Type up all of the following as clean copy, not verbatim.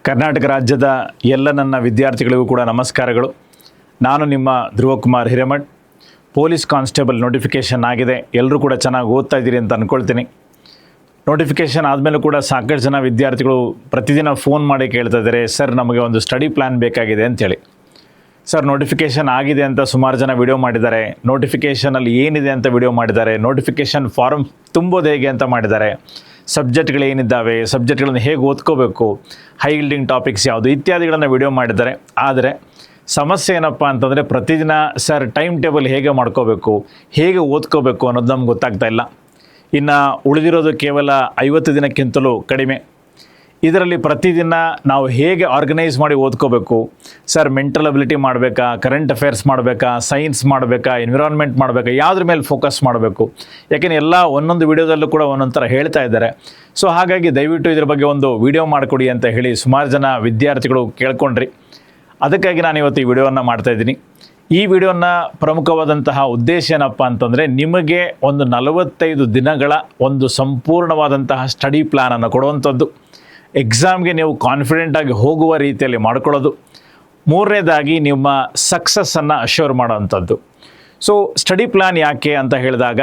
ಕರ್ನಾಟಕ ರಾಜ್ಯದ ಎಲ್ಲ ನನ್ನ ವಿದ್ಯಾರ್ಥಿಗಳಿಗೂ ಕೂಡ ನಮಸ್ಕಾರಗಳು. ನಾನು ನಿಮ್ಮ Dhruvakumar Hiremath. Police constable notification ಆಗಿದೆ. ಎಲ್ಲರೂ ಕೂಡ ಚೆನ್ನಾಗಿ ಓದ್ತಾ ಇದ್ದೀರಿ ಅಂತ ಅಂದ್ಕೊಳ್ತೀನಿ. ನೋಟಿಫಿಕೇಷನ್ ಆದಮೇಲೂ ಕೂಡ ಸಾಕಷ್ಟು ಜನ ವಿದ್ಯಾರ್ಥಿಗಳು ಪ್ರತಿದಿನ ಫೋನ್ ಮಾಡಿ ಕೇಳ್ತಾ ಇದ್ದಾರೆ, ಸರ್ ನಮಗೆ ಒಂದು ಸ್ಟಡಿ ಪ್ಲ್ಯಾನ್ ಬೇಕಾಗಿದೆ ಅಂತೇಳಿ. ಸರ್ ನೋಟಿಫಿಕೇಷನ್ ಆಗಿದೆ ಅಂತ ಸುಮಾರು ಜನ ವಿಡಿಯೋ ಮಾಡಿದ್ದಾರೆ, ನೋಟಿಫಿಕೇಷನಲ್ಲಿ ಏನಿದೆ ಅಂತ ವಿಡಿಯೋ ಮಾಡಿದ್ದಾರೆ, ನೋಟಿಫಿಕೇಷನ್ ಫಾರ್ಮ್ ತುಂಬೋದು ಹೇಗೆ ಅಂತ ಮಾಡಿದ್ದಾರೆ, ಸಬ್ಜೆಕ್ಟ್ಗಳೇನಿದ್ದಾವೆ, ಸಬ್ಜೆಕ್ಟ್ಗಳನ್ನು ಹೇಗೆ ಓದ್ಕೋಬೇಕು, ಹೈ ಇಲ್ಡಿಂಗ್ ಟಾಪಿಕ್ಸ್ ಯಾವುದು ಇತ್ಯಾದಿಗಳನ್ನು ವಿಡಿಯೋ ಮಾಡಿದ್ದಾರೆ. ಆದರೆ ಸಮಸ್ಯೆ ಏನಪ್ಪ ಅಂತಂದರೆ ಪ್ರತಿದಿನ ಸರ್ ಟೈಮ್ ಟೇಬಲ್ ಹೇಗೆ ಮಾಡ್ಕೋಬೇಕು, ಹೇಗೆ ಓದ್ಕೋಬೇಕು ಅನ್ನೋದು ನಮ್ಗೆ ಗೊತ್ತಾಗ್ತಾ ಇಲ್ಲ. ಇನ್ನು ಉಳಿದಿರೋದು ಕೇವಲ 50 ದಿನಕ್ಕಿಂತಲೂ ಕಡಿಮೆ. ಇದರಲ್ಲಿ ಪ್ರತಿದಿನ ನಾವು ಹೇಗೆ ಆರ್ಗನೈಸ್ ಮಾಡಿ ಓದ್ಕೋಬೇಕು, ಸರ್ ಮೆಂಟಲ್ ಅಬಿಲಿಟಿ ಮಾಡಬೇಕಾ, ಕರೆಂಟ್ ಅಫೇರ್ಸ್ ಮಾಡಬೇಕಾ, ಸೈನ್ಸ್ ಮಾಡಬೇಕಾ, ಎನ್ವಿರಾನ್ಮೆಂಟ್ ಮಾಡಬೇಕಾ, ಯಾವುದ್ರ ಮೇಲೆ ಫೋಕಸ್ ಮಾಡಬೇಕು, ಯಾಕೆಂದರೆ ಎಲ್ಲ ಒಂದೊಂದು ವಿಡಿಯೋದಲ್ಲೂ ಕೂಡ ಒಂದೊಂದು ಥರ ಹೇಳ್ತಾ ಇದ್ದಾರೆ. ಸೊ ಹಾಗಾಗಿ ದಯವಿಟ್ಟು ಇದ್ರ ಬಗ್ಗೆ ಒಂದು ವಿಡಿಯೋ ಮಾಡಿಕೊಡಿ ಅಂತ ಹೇಳಿ ಸುಮಾರು ಜನ ವಿದ್ಯಾರ್ಥಿಗಳು ಕೇಳ್ಕೊಂಡ್ರಿ. ಅದಕ್ಕಾಗಿ ನಾನು ಇವತ್ತು ಈ ವಿಡಿಯೋವನ್ನು ಮಾಡ್ತಾಯಿದ್ದೀನಿ. ಈ ವಿಡಿಯೋನ ಪ್ರಮುಖವಾದಂತಹ ಉದ್ದೇಶ ಏನಪ್ಪ ಅಂತಂದರೆ ನಿಮಗೆ ಒಂದು 45 ದಿನಗಳ ಒಂದು ಸಂಪೂರ್ಣವಾದಂತಹ ಸ್ಟಡಿ ಪ್ಲ್ಯಾನನ್ನು ಕೊಡುವಂಥದ್ದು, ಎಕ್ಸಾಮ್ಗೆ ನೀವು ಕಾನ್ಫಿಡೆಂಟಾಗಿ ಹೋಗುವ ರೀತಿಯಲ್ಲಿ ಮಾಡ್ಕೊಳ್ಳೋದು, ಮೂರನೇದಾಗಿ ನಿಮ್ಮ ಸಕ್ಸಸ್ಸನ್ನು ಅಶ್ಯೂರ್ ಮಾಡೋವಂಥದ್ದು. ಸೊ ಸ್ಟಡಿ ಪ್ಲ್ಯಾನ್ ಯಾಕೆ ಅಂತ ಹೇಳಿದಾಗ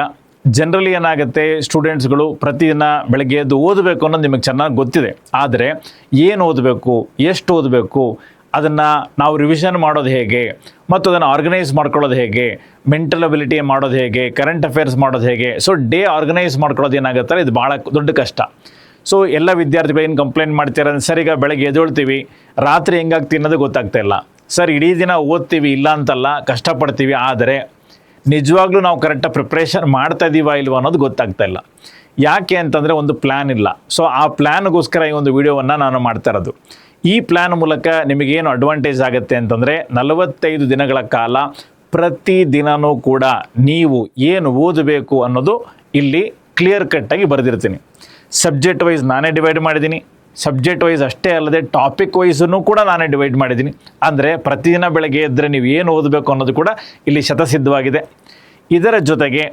ಜನರಲಿ ಏನಾಗುತ್ತೆ, ಸ್ಟೂಡೆಂಟ್ಸ್ಗಳು ಪ್ರತಿದಿನ ಬೆಳಗ್ಗೆ ಎದ್ದು ಓದಬೇಕು ಅನ್ನೋದು ನಿಮಗೆ ಚೆನ್ನಾಗಿ ಗೊತ್ತಿದೆ. ಆದರೆ ಏನು ಓದಬೇಕು, ಎಷ್ಟು ಓದಬೇಕು, ಅದನ್ನು ನಾವು ರಿವಿಷನ್ ಮಾಡೋದು ಹೇಗೆ, ಮತ್ತು ಅದನ್ನು ಆರ್ಗನೈಸ್ ಮಾಡ್ಕೊಳ್ಳೋದು ಹೇಗೆ, ಮೆಂಟಲ್ ಅಬಿಲಿಟಿ ಮಾಡೋದು ಹೇಗೆ, ಕರೆಂಟ್ ಅಫೇರ್ಸ್ ಮಾಡೋದು ಹೇಗೆ, ಸೊ ಡೇ ಆರ್ಗನೈಸ್ ಮಾಡ್ಕೊಳ್ಳೋದು ಏನಾಗುತ್ತೆ, ಇದು ಭಾಳ ದೊಡ್ಡ ಕಷ್ಟ. ಸೊ ಎಲ್ಲ ವಿದ್ಯಾರ್ಥಿಗಳು ಏನು ಕಂಪ್ಲೇಂಟ್ ಮಾಡ್ತಾರೆ, ಸರ್ ಈಗ ಬೆಳಗ್ಗೆ ಎದ್ದೇಳ್ತೀವಿ, ರಾತ್ರಿ ಹೆಂಗಾಗ್ತೀವಿ ಅನ್ನೋದು ಗೊತ್ತಾಗ್ತಾ ಇಲ್ಲ, ಸರ್ ಇಡೀ ದಿನ ಓದ್ತೀವಿ, ಇಲ್ಲ ಅಂತಲ್ಲ ಕಷ್ಟಪಡ್ತೀವಿ, ಆದರೆ ನಿಜವಾಗ್ಲೂ ನಾವು ಕರೆಕ್ಟಾಗಿ ಪ್ರಿಪ್ರೇಷನ್ ಮಾಡ್ತಾ ಇದ್ದೀವಾ ಇಲ್ವಾ ಅನ್ನೋದು ಗೊತ್ತಾಗ್ತಾ ಇಲ್ಲ. ಯಾಕೆ ಅಂತಂದರೆ ಒಂದು ಪ್ಲ್ಯಾನ್ ಇಲ್ಲ. ಸೊ ಆ ಪ್ಲ್ಯಾನ್ಗೋಸ್ಕರ ಈ ಒಂದು ವಿಡಿಯೋವನ್ನು ನಾನು ಮಾಡ್ತಾ ಇರೋದು. ಈ ಪ್ಲ್ಯಾನ್ ಮೂಲಕ ನಿಮಗೇನು ಅಡ್ವಾಂಟೇಜ್ ಆಗುತ್ತೆ ಅಂತಂದರೆ 45 ದಿನಗಳ ಕಾಲ ಪ್ರತಿದಿನವೂ ಕೂಡ ನೀವು ಏನು ಓದಬೇಕು ಅನ್ನೋದು ಇಲ್ಲಿ ಕ್ಲಿಯರ್ ಕಟ್ಟಾಗಿ ಬರೆದಿರ್ತೀನಿ. ಸಬ್ಜೆಕ್ಟ್ ವೈಸ್ ನಾನೇ ಡಿವೈಡ್ ಮಾಡಿದ್ದೀನಿ. ಸಬ್ಜೆಕ್ಟ್ ವೈಸ್ ಅಷ್ಟೇ ಅಲ್ಲದೆ ಟಾಪಿಕ್ ವೈಸನ್ನು ಕೂಡ ನಾನೇ ಡಿವೈಡ್ ಮಾಡಿದ್ದೀನಿ. ಅಂದರೆ ಪ್ರತಿದಿನ ಬೆಳಗ್ಗೆ ಎದ್ದರೆ ನೀವು ಏನು ಓದಬೇಕು ಅನ್ನೋದು ಕೂಡ ಇಲ್ಲಿ ಶತಸಿದ್ಧವಾಗಿದೆ. ಇದರ ಜೊತೆಗೆ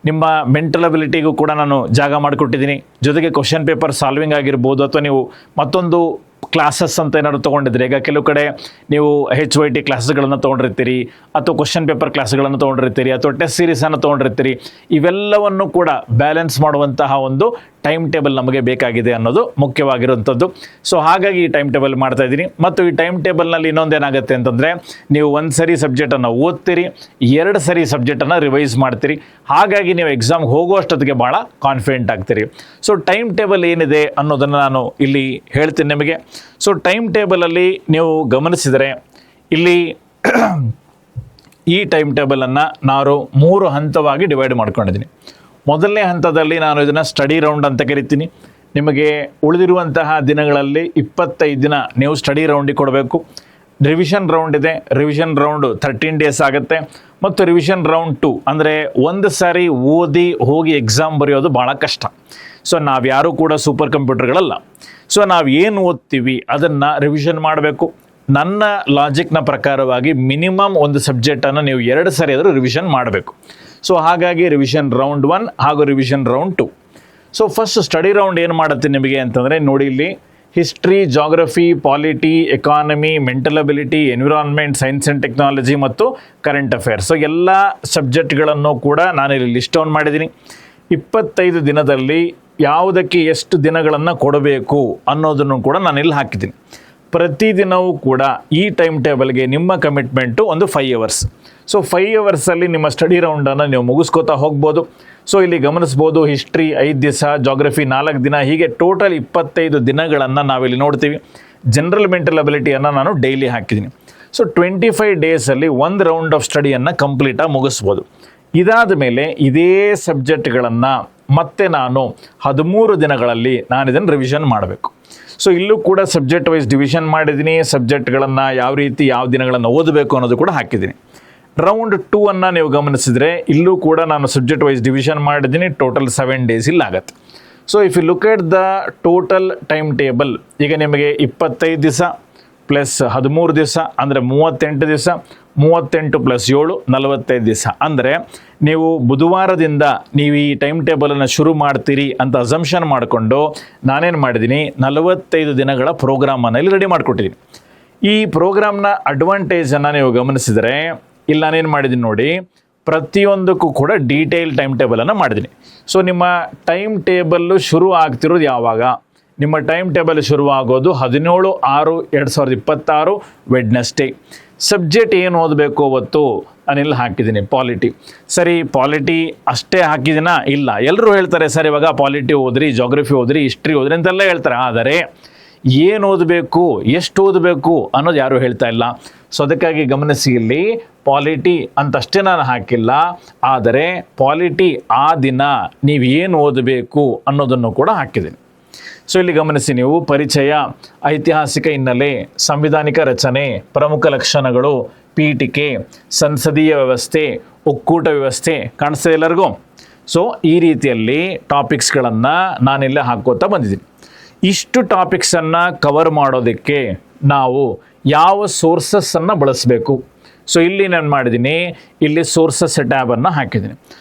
ನಿಮ್ಮ ಮೆಂಟಲ್ ಅಬಿಲಿಟಿಗೂ ಕೂಡ ನಾನು ಜಾಗ ಮಾಡಿಕೊಟ್ಟಿದ್ದೀನಿ. ಜೊತೆಗೆ ಕ್ವಶನ್ ಪೇಪರ್ ಸಾಲ್ವಿಂಗ್ ಆಗಿರ್ಬೋದು, ಅಥವಾ ನೀವು ಮತ್ತೊಂದು ಕ್ಲಾಸಸ್ ಅಂತ ಏನಾದ್ರು ತೊಗೊಂಡಿದ್ರಿ, ಈಗ ಕೆಲವು ಕಡೆ ನೀವು HYT ಕ್ಲಾಸಸ್ಗಳನ್ನು ತೊಗೊಂಡಿರ್ತೀರಿ, ಅಥವಾ ಕ್ವಶನ್ ಪೇಪರ್ ಕ್ಲಾಸ್ಗಳನ್ನು ತೊಗೊಂಡಿರ್ತೀರಿ, ಅಥವಾ ಟೆಸ್ಟ್ ಸೀರೀಸನ್ನು ತೊಗೊಂಡಿರ್ತೀರಿ. ಇವೆಲ್ಲವನ್ನು ಕೂಡ ಬ್ಯಾಲೆನ್ಸ್ ಮಾಡುವಂತಹ ಒಂದು ಟೈಮ್ ಟೇಬಲ್ ನಮಗೆ ಬೇಕಾಗಿದೆ ಅನ್ನೋದು ಮುಖ್ಯವಾಗಿರುವಂಥದ್ದು. ಸೊ ಹಾಗಾಗಿ ಈ ಟೈಮ್ ಟೇಬಲ್ ಮಾಡ್ತಾಯಿದ್ದೀನಿ. ಮತ್ತು ಈ ಟೈಮ್ ಟೇಬಲ್ನಲ್ಲಿ ಇನ್ನೊಂದೇನಾಗುತ್ತೆ ಅಂತಂದರೆ, ನೀವು ಒಂದು ಸರಿ ಸಬ್ಜೆಕ್ಟನ್ನು ಓದ್ತೀರಿ, 2 ಸರಿ ಸಬ್ಜೆಕ್ಟನ್ನು ರಿವೈಸ್ ಮಾಡ್ತೀರಿ. ಹಾಗಾಗಿ ನೀವು ಎಕ್ಸಾಮ್ಗೆ ಹೋಗುವಷ್ಟೊತ್ತಿಗೆ ಭಾಳ ಕಾನ್ಫಿಡೆಂಟ್ ಆಗ್ತೀರಿ. ಸೊ ಟೈಮ್ ಟೇಬಲ್ ಏನಿದೆ ಅನ್ನೋದನ್ನು ನಾನು ಇಲ್ಲಿ ಹೇಳ್ತೀನಿ ನಿಮಗೆ. ಸೊ ಟೈಮ್ ಟೇಬಲಲ್ಲಿ ನೀವು ಗಮನಿಸಿದರೆ ಇಲ್ಲಿ ಈ ಟೈಮ್ ಟೇಬಲನ್ನು ನಾನು 3 ಹಂತವಾಗಿ ಡಿವೈಡ್ ಮಾಡ್ಕೊಂಡಿದ್ದೀನಿ. ಮೊದಲನೇ ಹಂತದಲ್ಲಿ ನಾನು ಇದನ್ನು ಸ್ಟಡಿ ರೌಂಡ್ ಅಂತ ಕರಿತೀನಿ. ನಿಮಗೆ ಉಳಿದಿರುವಂತಹ ದಿನಗಳಲ್ಲಿ 25 ದಿನ ನೀವು ಸ್ಟಡಿ ರೌಂಡಿಗೆ ಕೊಡಬೇಕು. ರಿವಿಷನ್ ರೌಂಡ್ ಇದೆ, ರಿವಿಷನ್ ರೌಂಡು 13 ಡೇಸ್ ಆಗುತ್ತೆ. ಮತ್ತು ರಿವಿಷನ್ ರೌಂಡ್ 2 ಅಂದರೆ ಒಂದು ಸಾರಿ ಓದಿ ಹೋಗಿ ಎಕ್ಸಾಮ್ ಬರೆಯೋದು ಭಾಳ ಕಷ್ಟ. ಸೊ ನಾವ್ಯಾರೂ ಕೂಡ ಸೂಪರ್ ಕಂಪ್ಯೂಟರ್ಗಳಲ್ಲ. ಸೊ ನಾವು ಏನು ಓದ್ತೀವಿ ಅದನ್ನು ರಿವಿಷನ್ ಮಾಡಬೇಕು. ನನ್ನ ಲಾಜಿಕ್ನ ಪ್ರಕಾರವಾಗಿ ಮಿನಿಮಮ್ ಒಂದು ಸಬ್ಜೆಕ್ಟನ್ನು ನೀವು 2 ಸಾರಿ ಆದರೂ ರಿವಿಷನ್ ಮಾಡಬೇಕು. ಸೊ ಹಾಗಾಗಿ ರಿವಿಷನ್ ರೌಂಡ್ 1 ಹಾಗೂ revision round 2. So first study round ಏನು ಮಾಡುತ್ತೆ ನಿಮಗೆ ಅಂತಂದರೆ, ನೋಡಿ ಇಲ್ಲಿ history, geography, polity, economy, mental ability, environment, science and technology ಮತ್ತು ಕರೆಂಟ್ ಅಫೇರ್ಸ್. ಸೊ ಎಲ್ಲ ಸಬ್ಜೆಕ್ಟ್ಗಳನ್ನು ಕೂಡ ನಾನಿಲ್ಲಿ ಲಿಸ್ಟ್ ಡೌನ್ ಮಾಡಿದ್ದೀನಿ. 25 ದಿನದಲ್ಲಿ ಯಾವುದಕ್ಕೆ ಎಷ್ಟು ದಿನಗಳನ್ನು ಕೊಡಬೇಕು ಅನ್ನೋದನ್ನು ಕೂಡ ನಾನಿಲ್ಲಿ ಹಾಕಿದ್ದೀನಿ. ಪ್ರತಿದಿನವೂ ಕೂಡ ಈ ಟೈಮ್ ಟೇಬಲ್ಗೆ ನಿಮ್ಮ ಕಮಿಟ್ಮೆಂಟು ಒಂದು 5 ಅವರ್ಸ್. ಸೊ 5 ಅವರ್ಸಲ್ಲಿ ನಿಮ್ಮ ಸ್ಟಡಿ ರೌಂಡನ್ನು ನೀವು ಮುಗಿಸ್ಕೋತಾ ಹೋಗ್ಬೋದು. ಸೊ ಇಲ್ಲಿ ಗಮನಿಸ್ಬೋದು, ಹಿಸ್ಟ್ರಿ 5 ದಿವಸ, ಜಾಗ್ರಫಿ 4 ದಿನ, ಹೀಗೆ ಟೋಟಲ್ 25 ದಿನಗಳನ್ನು ನಾವಿಲ್ಲಿ ನೋಡ್ತೀವಿ. ಜನರಲ್ ಮೆಂಟಲ್ ಅಬಿಲಿಟಿಯನ್ನು ನಾನು ಡೈಲಿ ಹಾಕಿದ್ದೀನಿ. ಸೊ 25 ಡೇಸಲ್ಲಿ ಒಂದು ರೌಂಡ್ ಆಫ್ ಸ್ಟಡಿಯನ್ನು ಕಂಪ್ಲೀಟಾಗಿ ಮುಗಿಸ್ಬೋದು. ಇದಾದ ಮೇಲೆ ಇದೇ ಸಬ್ಜೆಕ್ಟ್ಗಳನ್ನು ಮತ್ತೆ ನಾನು 13 ದಿನಗಳಲ್ಲಿ ನಾನು ಇದನ್ನು ರಿವಿಷನ್ ಮಾಡಬೇಕು. ಸೊ ಇಲ್ಲೂ ಕೂಡ ಸಬ್ಜೆಕ್ಟ್ ವೈಸ್ ಡಿವಿಷನ್ ಮಾಡಿದ್ದೀನಿ. ಸಬ್ಜೆಕ್ಟ್ಗಳನ್ನು ಯಾವ ರೀತಿ ಯಾವ ದಿನಗಳನ್ನು ಓದಬೇಕು ಅನ್ನೋದು ಕೂಡ ಹಾಕಿದ್ದೀನಿ. ರೌಂಡ್ 2 ಅನ್ನು ನೀವು ಗಮನಿಸಿದರೆ ಇಲ್ಲೂ ಕೂಡ ನಾನು ಸಬ್ಜೆಕ್ಟ್ ವೈಸ್ ಡಿವಿಷನ್ ಮಾಡಿದ್ದೀನಿ. ಟೋಟಲ್ 7 ಡೇಸ್ ಇಲ್ಲಿ ಆಗುತ್ತೆ. So if you look at the total time table, ಈಗ ನಿಮಗೆ 25 ದಿವಸ ಪ್ಲಸ್ 13 ದಿವಸ ಅಂದರೆ 38 ದಿವಸ, 38 + 7 45 ದಿವಸ. ಅಂದರೆ ನೀವು ಬುಧವಾರದಿಂದ ನೀವು ಈ ಟೈಮ್ ಟೇಬಲನ್ನು ಶುರು ಮಾಡ್ತೀರಿ ಅಂತ ಅಸಂಪ್ಷನ್ ಮಾಡಿಕೊಂಡು ನಾನೇನು ಮಾಡಿದ್ದೀನಿ, 45 ದಿನಗಳ ಪ್ರೋಗ್ರಾಮನ್ನು ಇಲ್ಲಿ ರೆಡಿ ಮಾಡಿಕೊಟ್ಟಿದ್ದೀನಿ. ಈ ಪ್ರೋಗ್ರಾಮ್ನ ಅಡ್ವಾಂಟೇಜನ್ನು ನೀವು ಗಮನಿಸಿದರೆ ಇಲ್ಲಿ ನಾನೇನು ಮಾಡಿದ್ದೀನಿ ನೋಡಿ, ಪ್ರತಿಯೊಂದಕ್ಕೂ ಕೂಡ ಡೀಟೇಲ್ ಟೈಮ್ ಟೇಬಲನ್ನು ಮಾಡಿದ್ದೀನಿ. ಸೊ ನಿಮ್ಮ ಟೈಮ್ ಟೇಬಲ್ಲು ಶುರು ಆಗ್ತಿರೋದು ಯಾವಾಗ? ನಿಮ್ಮ ಟೈಮ್ ಟೇಬಲ್ ಶುರುವಾಗೋದು 17/6/2026 ವೆಡ್ನೆಸ್ಡೇ. ಸಬ್ಜೆಕ್ಟ್ ಏನು ಓದಬೇಕು ಅವತ್ತು ನಾನಿಲ್ಲಿ ಹಾಕಿದ್ದೀನಿ, ಪಾಲಿಟಿ. ಸರಿ, ಪಾಲಿಟಿ ಅಷ್ಟೇ ಹಾಕಿದ್ದೀನಾ? ಇಲ್ಲ. ಎಲ್ಲರೂ ಹೇಳ್ತಾರೆ ಸರ್ ಇವಾಗ ಪಾಲಿಟಿ ಓದ್ರಿ, ಜಾಗ್ರಫಿ ಓದ್ರಿ, ಹಿಸ್ಟ್ರಿ ಓದ್ರಿ ಅಂತೆಲ್ಲ ಹೇಳ್ತಾರೆ. ಆದರೆ ಏನು ಓದಬೇಕು, ಎಷ್ಟು ಓದಬೇಕು ಅನ್ನೋದು ಯಾರೂ ಹೇಳ್ತಾ ಇಲ್ಲ. ಸೊ ಅದಕ್ಕಾಗಿ ಗಮನಿಸಿ, ಇಲ್ಲಿ ಪಾಲಿಟಿ ಅಂತಷ್ಟೇ ನಾನು ಹಾಕಿಲ್ಲ, ಆದರೆ ಪಾಲಿಟಿ ಆ ದಿನ ನೀವು ಏನು ಓದಬೇಕು ಅನ್ನೋದನ್ನು ಕೂಡ ಹಾಕಿದ್ದೀನಿ. ಸೊ ಇಲ್ಲಿ ಗಮನಿಸಿ, ನೀವು ಪರಿಚಯ, ಐತಿಹಾಸಿಕ ಹಿನ್ನೆಲೆ, ಸಂವಿಧಾನಿಕ ರಚನೆ, ಪ್ರಮುಖ ಲಕ್ಷಣಗಳು, ಪೀಠಿಕೆ, ಸಂಸದೀಯ ವ್ಯವಸ್ಥೆ, ಒಕ್ಕೂಟ ವ್ಯವಸ್ಥೆ ಕಾಣಿಸ್ತದೆ ಎಲ್ಲರಿಗೂ. ಸೊ ಈ ರೀತಿಯಲ್ಲಿ ಟಾಪಿಕ್ಸ್ಗಳನ್ನು ನಾನಿಲ್ಲೇ ಹಾಕೋತಾ ಬಂದಿದ್ದೀನಿ. ಇಷ್ಟು ಟಾಪಿಕ್ಸನ್ನು ಕವರ್ ಮಾಡೋದಕ್ಕೆ ನಾವು ಯಾವ ಸೋರ್ಸಸ್ಸನ್ನು ಬಳಸಬೇಕು? ಸೊ ಇಲ್ಲಿ ನಾನು ಮಾಡಿದ್ದೀನಿ, ಇಲ್ಲಿ ಸೋರ್ಸಸ್ ಟ್ಯಾಬನ್ನು ಹಾಕಿದ್ದೀನಿ.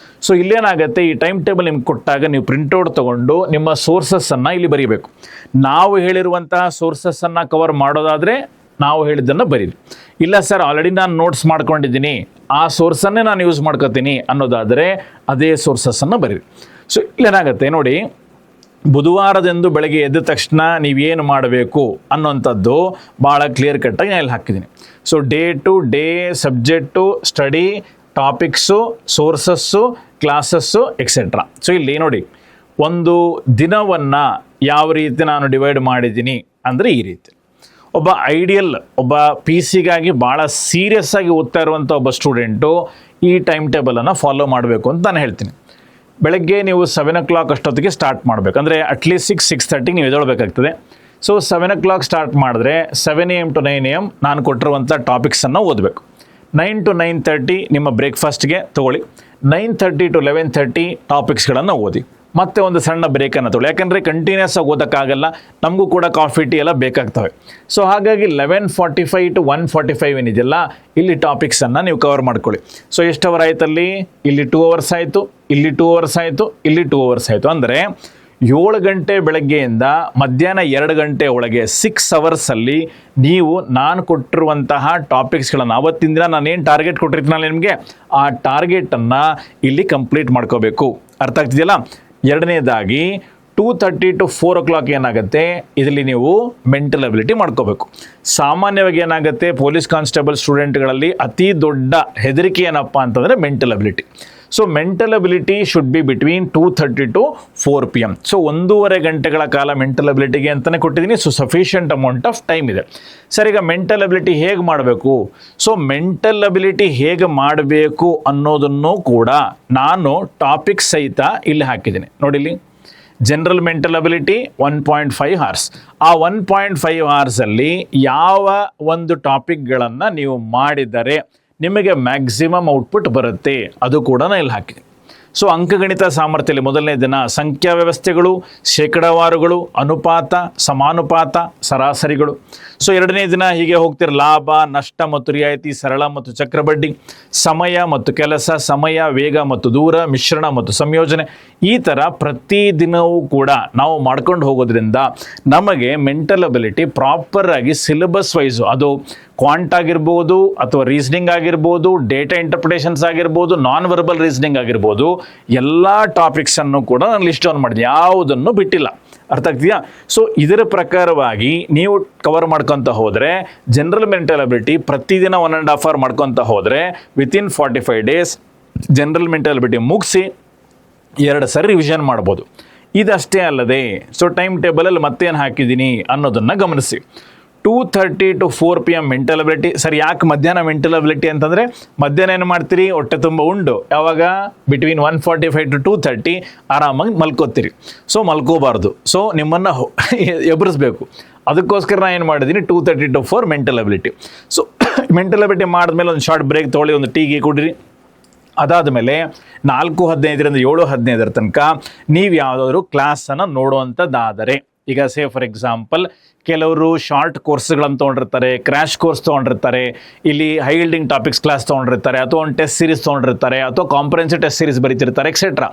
ಸೊ ಇಲ್ಲೇನಾಗುತ್ತೆ, ಈ ಟೈಮ್ ಟೇಬಲ್ ನಿಮ್ಗೆ ಕೊಟ್ಟಾಗ ನೀವು ಪ್ರಿಂಟೌಟ್ ತೊಗೊಂಡು ನಿಮ್ಮ ಸೋರ್ಸಸ್ಸನ್ನು ಇಲ್ಲಿ ಬರೀಬೇಕು. ನಾವು ಹೇಳಿರುವಂತಹ ಸೋರ್ಸಸ್ಸನ್ನು ಕವರ್ ಮಾಡೋದಾದರೆ ನಾವು ಹೇಳಿದ್ದನ್ನು ಬರೀರಿ. ಇಲ್ಲ ಸರ್ ಆಲ್ರೆಡಿ ನಾನು ನೋಟ್ಸ್ ಮಾಡ್ಕೊಂಡಿದ್ದೀನಿ, ಆ ಸೋರ್ಸನ್ನೇ ನಾನು ಯೂಸ್ ಮಾಡ್ಕೋತೀನಿ ಅನ್ನೋದಾದರೆ ಅದೇ ಸೋರ್ಸಸ್ಸನ್ನು ಬರೀರಿ. ಸೊ ಇಲ್ಲೇನಾಗುತ್ತೆ ನೋಡಿ, ಬುಧವಾರದಂದು ಬೆಳಗ್ಗೆ ಎದ್ದ ತಕ್ಷಣ ನೀವೇನು ಮಾಡಬೇಕು ಅನ್ನೋಂಥದ್ದು ಭಾಳ ಕ್ಲಿಯರ್ ಕಟ್ಟಾಗಿ ನಾನು ಇಲ್ಲಿ ಹಾಕಿದ್ದೀನಿ. So day to day subject, study, topics, sources, classes etcetera. So ಇಲ್ಲಿ ನೋಡಿ, ಒಂದು ದಿನವನ್ನು ಯಾವ ರೀತಿ ನಾನು ಡಿವೈಡ್ ಮಾಡಿದ್ದೀನಿ ಅಂದರೆ ಈ ರೀತಿ. ಒಬ್ಬ ಐಡಿಯಲ್, ಒಬ್ಬ ಪಿ ಸಿಗಾಗಿ ಭಾಳ ಸೀರಿಯಸ್ ಆಗಿ ಓದ್ತಾ ಇರುವಂಥ ಒಬ್ಬ ಸ್ಟೂಡೆಂಟು ಈ ಟೈಮ್ ಟೇಬಲನ್ನು ಫಾಲೋ ಮಾಡಬೇಕು ಅಂತ ನಾನು ಹೇಳ್ತೀನಿ. ಬೆಳಗ್ಗೆ ನೀವು 7 o'clock ಅಷ್ಟೊತ್ತಿಗೆ ಸ್ಟಾರ್ಟ್ ಮಾಡಬೇಕು. ಅಂದರೆ ಅಟ್ಲೀಸ್ಟ್ 6-6:30 ನೀವು ಎದ್ದೇಳಬೇಕಾಗ್ತದೆ. ಸೊ 7 o'clock ಸ್ಟಾರ್ಟ್ ಮಾಡಿದ್ರೆ 7 AM to 9 AM ನಾನು ಕೊಟ್ಟಿರುವಂಥ ಟಾಪಿಕ್ಸನ್ನು ಓದಬೇಕು. 9 to 9:30 ನಿಮ್ಮ ಬ್ರೇಕ್ಫಾಸ್ಟ್ಗೆ ತೊಗೊಳ್ಳಿ. 9:30 to 11:30 ಟಾಪಿಕ್ಸ್ಗಳನ್ನು ಓದಿ. ಮತ್ತೆ ಒಂದು ಸಣ್ಣ ಬ್ರೇಕನ್ನು ತೊಗೊಳ್ಳಿ, ಯಾಕಂದರೆ ಕಂಟಿನ್ಯೂಸ್ ಆಗಿ ಓದೋಕ್ಕಾಗಲ್ಲ, ನಮಗೂ ಕೂಡ ಕಾಫಿ ಟೀ ಎಲ್ಲ ಬೇಕಾಗ್ತವೆ. ಸೊ ಹಾಗಾಗಿ 11:45 to 1:45 ಏನಿದೆಯಲ್ಲ, ಇಲ್ಲಿ ಟಾಪಿಕ್ಸನ್ನು ನೀವು ಕವರ್ ಮಾಡ್ಕೊಳ್ಳಿ. ಸೊ ಎಷ್ಟು ಅವರ್ ಆಯ್ತಲ್ಲಿ? ಇಲ್ಲಿ 2 hours ಆಯಿತು, ಇಲ್ಲಿ 2 hours ಆಯಿತು, ಇಲ್ಲಿ 2 hours ಆಯಿತು. ಅಂದರೆ 7 ಗಂಟೆ ಬೆಳಗ್ಗೆಯಿಂದ ಮಧ್ಯಾಹ್ನ 2 ಗಂಟೆ ಒಳಗೆ 6 hours ನೀವು ನಾನು ಕೊಟ್ಟಿರುವಂತಹ ಟಾಪಿಕ್ಸ್ಗಳನ್ನು, ಅವತ್ತಿನ ದಿನ ನಾನೇನು ಟಾರ್ಗೆಟ್ ಕೊಟ್ಟಿರ್ತೀನಲ್ಲ ನಿಮಗೆ, ಆ ಟಾರ್ಗೆಟನ್ನು ಇಲ್ಲಿ ಕಂಪ್ಲೀಟ್ ಮಾಡ್ಕೋಬೇಕು. ಅರ್ಥ ಆಗ್ತಿದೆಯಲ್ಲ? ಎರಡನೇದಾಗಿ 2:30 to 4 o'clock ಏನಾಗುತ್ತೆ, ಇದರಲ್ಲಿ ನೀವು ಮೆಂಟಲ್ ಅಬಿಲಿಟಿ ಮಾಡ್ಕೋಬೇಕು. ಸಾಮಾನ್ಯವಾಗಿ ಏನಾಗುತ್ತೆ, ಪೊಲೀಸ್ ಕಾನ್ಸ್ಟೇಬಲ್ ಸ್ಟೂಡೆಂಟ್ಗಳಲ್ಲಿ ಅತಿ ದೊಡ್ಡ ಹೆದರಿಕೆ ಏನಪ್ಪ ಅಂತಂದರೆ mental ability. So mental ability should be between 2:30 to 4 PM. So 1.5 ಗಂಟೆಗಳ ಕಾಲ ಮೆಂಟಲ್ ಅಬಿಲಿಟಿಗೆ ಅಂತಲೇ ಕೊಟ್ಟಿದ್ದೀನಿ. So sufficient amount of time ಇದೆ. ಸರ್ ಈಗ ಮೆಂಟಲ್ ಅಬಿಲಿಟಿ ಹೇಗೆ ಮಾಡಬೇಕು? ಸೊ ಮೆಂಟಲ್ ಅಬಿಲಿಟಿ ಹೇಗೆ ಮಾಡಬೇಕು ಅನ್ನೋದನ್ನು ಕೂಡ ನಾನು ಟಾಪಿಕ್ ಸಹಿತ ಇಲ್ಲಿ ಹಾಕಿದ್ದೀನಿ. ನೋಡಿಲಿ, ಜನರಲ್ ಮೆಂಟಲ್ ಅಬಿಲಿಟಿ 1.5 hours. ಆ 1.5 hoursಲ್ಲಿ ಯಾವ ಒಂದು ಟಾಪಿಕ್ಗಳನ್ನು ನೀವು ಮಾಡಿದರೆ ನಿಮಗೆ ಮ್ಯಾಕ್ಸಿಮಮ್ ಔಟ್ಪುಟ್ ಬರುತ್ತೆ, ಅದು ಕೂಡ ನಾನು ಇಲ್ಲಿ ಹಾಕಿದ್ದೀನಿ. ಸೊ ಅಂಕಗಣಿತ ಸಾಮರ್ಥ್ಯದಲ್ಲಿ ಮೊದಲನೇ ದಿನ ಸಂಖ್ಯಾ ವ್ಯವಸ್ಥೆಗಳು, ಶೇಕಡಾವಾರುಗಳು, ಅನುಪಾತ, ಸಮಾನುಪಾತ, ಸರಾಸರಿಗಳು. ಸೊ ಎರಡನೇ ದಿನ ಹೀಗೆ ಹೋಗ್ತಿರೋ ಲಾಭ, ನಷ್ಟ ಮತ್ತು ರಿಯಾಯಿತಿ, ಸರಳ ಮತ್ತು ಚಕ್ರಬಡ್ಡಿ, ಸಮಯ ಮತ್ತು ಕೆಲಸ, ಸಮಯ, ವೇಗ ಮತ್ತು ದೂರ, ಮಿಶ್ರಣ ಮತ್ತು ಸಂಯೋಜನೆ. ಈ ಥರ ಪ್ರತಿದಿನವೂ ಕೂಡ ನಾವು ಮಾಡ್ಕೊಂಡು ಹೋಗೋದ್ರಿಂದ ನಮಗೆ ಮೆಂಟಲ್ ಅಬಿಲಿಟಿ ಪ್ರಾಪರ್ ಆಗಿ ಸಿಲೆಬಸ್ ವೈಸು, ಅದು ಕ್ವಾಂಟ್ ಆಗಿರ್ಬೋದು ಅಥವಾ ರೀಸನಿಂಗ್ ಆಗಿರ್ಬೋದು, ಡೇಟಾ ಇಂಟರ್ಪ್ರಿಟೇಷನ್ಸ್ ಆಗಿರ್ಬೋದು, ನಾನ್ ವರ್ಬಲ್ ರೀಸನಿಂಗ್ ಆಗಿರ್ಬೋದು, ಎಲ್ಲ ಟಾಪಿಕ್ಸನ್ನು ಕೂಡ ನಾನು ಲಿಸ್ಟ್ ಡೌನ್ ಮಾಡಿದೆ, ಯಾವುದನ್ನು ಬಿಟ್ಟಿಲ್ಲ. ಅರ್ಥ ಆಗ್ತೀಯಾ? ಸೊ ಇದರ ಪ್ರಕಾರವಾಗಿ ನೀವು ಕವರ್ ಮಾಡ್ಕೊತ ಹೋದರೆ, ಜನರಲ್ ಮೆಂಟಲ್ ಅಬಿಲಿಟಿ ಪ್ರತಿದಿನ 1.5 hour ಮಾಡ್ಕೊತ ಹೋದರೆ within 45 days general mental ability ಮುಗಿಸಿ 2 ಸರಿ ರಿವಿಷನ್ ಮಾಡ್ಬೋದು. ಇದಷ್ಟೇ ಅಲ್ಲದೆ ಸೊ ಟೈಮ್ ಟೇಬಲಲ್ಲಿ ಮತ್ತೇನು ಹಾಕಿದ್ದೀನಿ ಅನ್ನೋದನ್ನು ಗಮನಿಸಿ. 2:30 to 4 PM ಮೆಂಟಲ್ ಅಬಿಲಿಟಿ. ಸರಿ, ಯಾಕೆ ಮಧ್ಯಾಹ್ನ ಮೆಂಟಲ್ ಅಬಿಲಿಟಿ ಅಂತಂದರೆ, ಮಧ್ಯಾಹ್ನ ಏನು ಮಾಡ್ತೀರಿ, ಹೊಟ್ಟೆ ತುಂಬ ಉಂಡು ಯಾವಾಗ ಬಿಟ್ವೀನ್ 1:45 to 2:30 ಆರಾಮಾಗಿ ಮಲ್ಕೋತೀರಿ. ಸೊ ಮಲ್ಕೋಬಾರ್ದು, ಸೊ ನಿಮ್ಮನ್ನು ಎಬ್ಬರಿಸ್ಬೇಕು. ಅದಕ್ಕೋಸ್ಕರ ನಾನು ಏನು ಮಾಡಿದ್ದೀನಿ, 2:30 to 4 mental ability. So mental ability ಮಾಡಿದ್ಮೇಲೆ ಒಂದು ಶಾರ್ಟ್ ಬ್ರೇಕ್ ತೊಗೊಳ್ಳಿ, ಒಂದು ಟೀಗೆ ಕುಡಿರಿ. ಅದಾದಮೇಲೆ 4:15 7:15 ತನಕ ನೀವು ಯಾವುದಾದ್ರೂ ಕ್ಲಾಸನ್ನು ನೋಡುವಂಥದ್ದಾದರೆ, ಈಗ ಸೇ ಫಾರ್ ಎಕ್ಸಾಂಪಲ್ ಕೆಲವರು ಶಾರ್ಟ್ ಕೋರ್ಸ್ಗಳನ್ನು ತೊಗೊಂಡಿರ್ತಾರೆ, ಕ್ರ್ಯಾಶ್ ಕೋರ್ಸ್ ತೊಗೊಂಡಿರ್ತಾರೆ, ಇಲ್ಲಿ ಹೈ ಯೀಲ್ಡಿಂಗ್ ಟಾಪಿಕ್ಸ್ ಕ್ಲಾಸ್ ತೊಗೊಂಡಿರ್ತಾರೆ, ಅಥವಾ ಒಂದು ಟೆಸ್ಟ್ ಸೀರೀಸ್ ತೊಗೊಂಡಿರ್ತಾರೆ, ಅಥವಾ ಕಾಂಪ್ರಹೆನ್ಸಿವ್ ಟೆಸ್ಟ್ ಸೀರೀಸ್ ಬರೀತಿರ್ತಾರೆ ಎಕ್ಸೆಟ್ರಾ.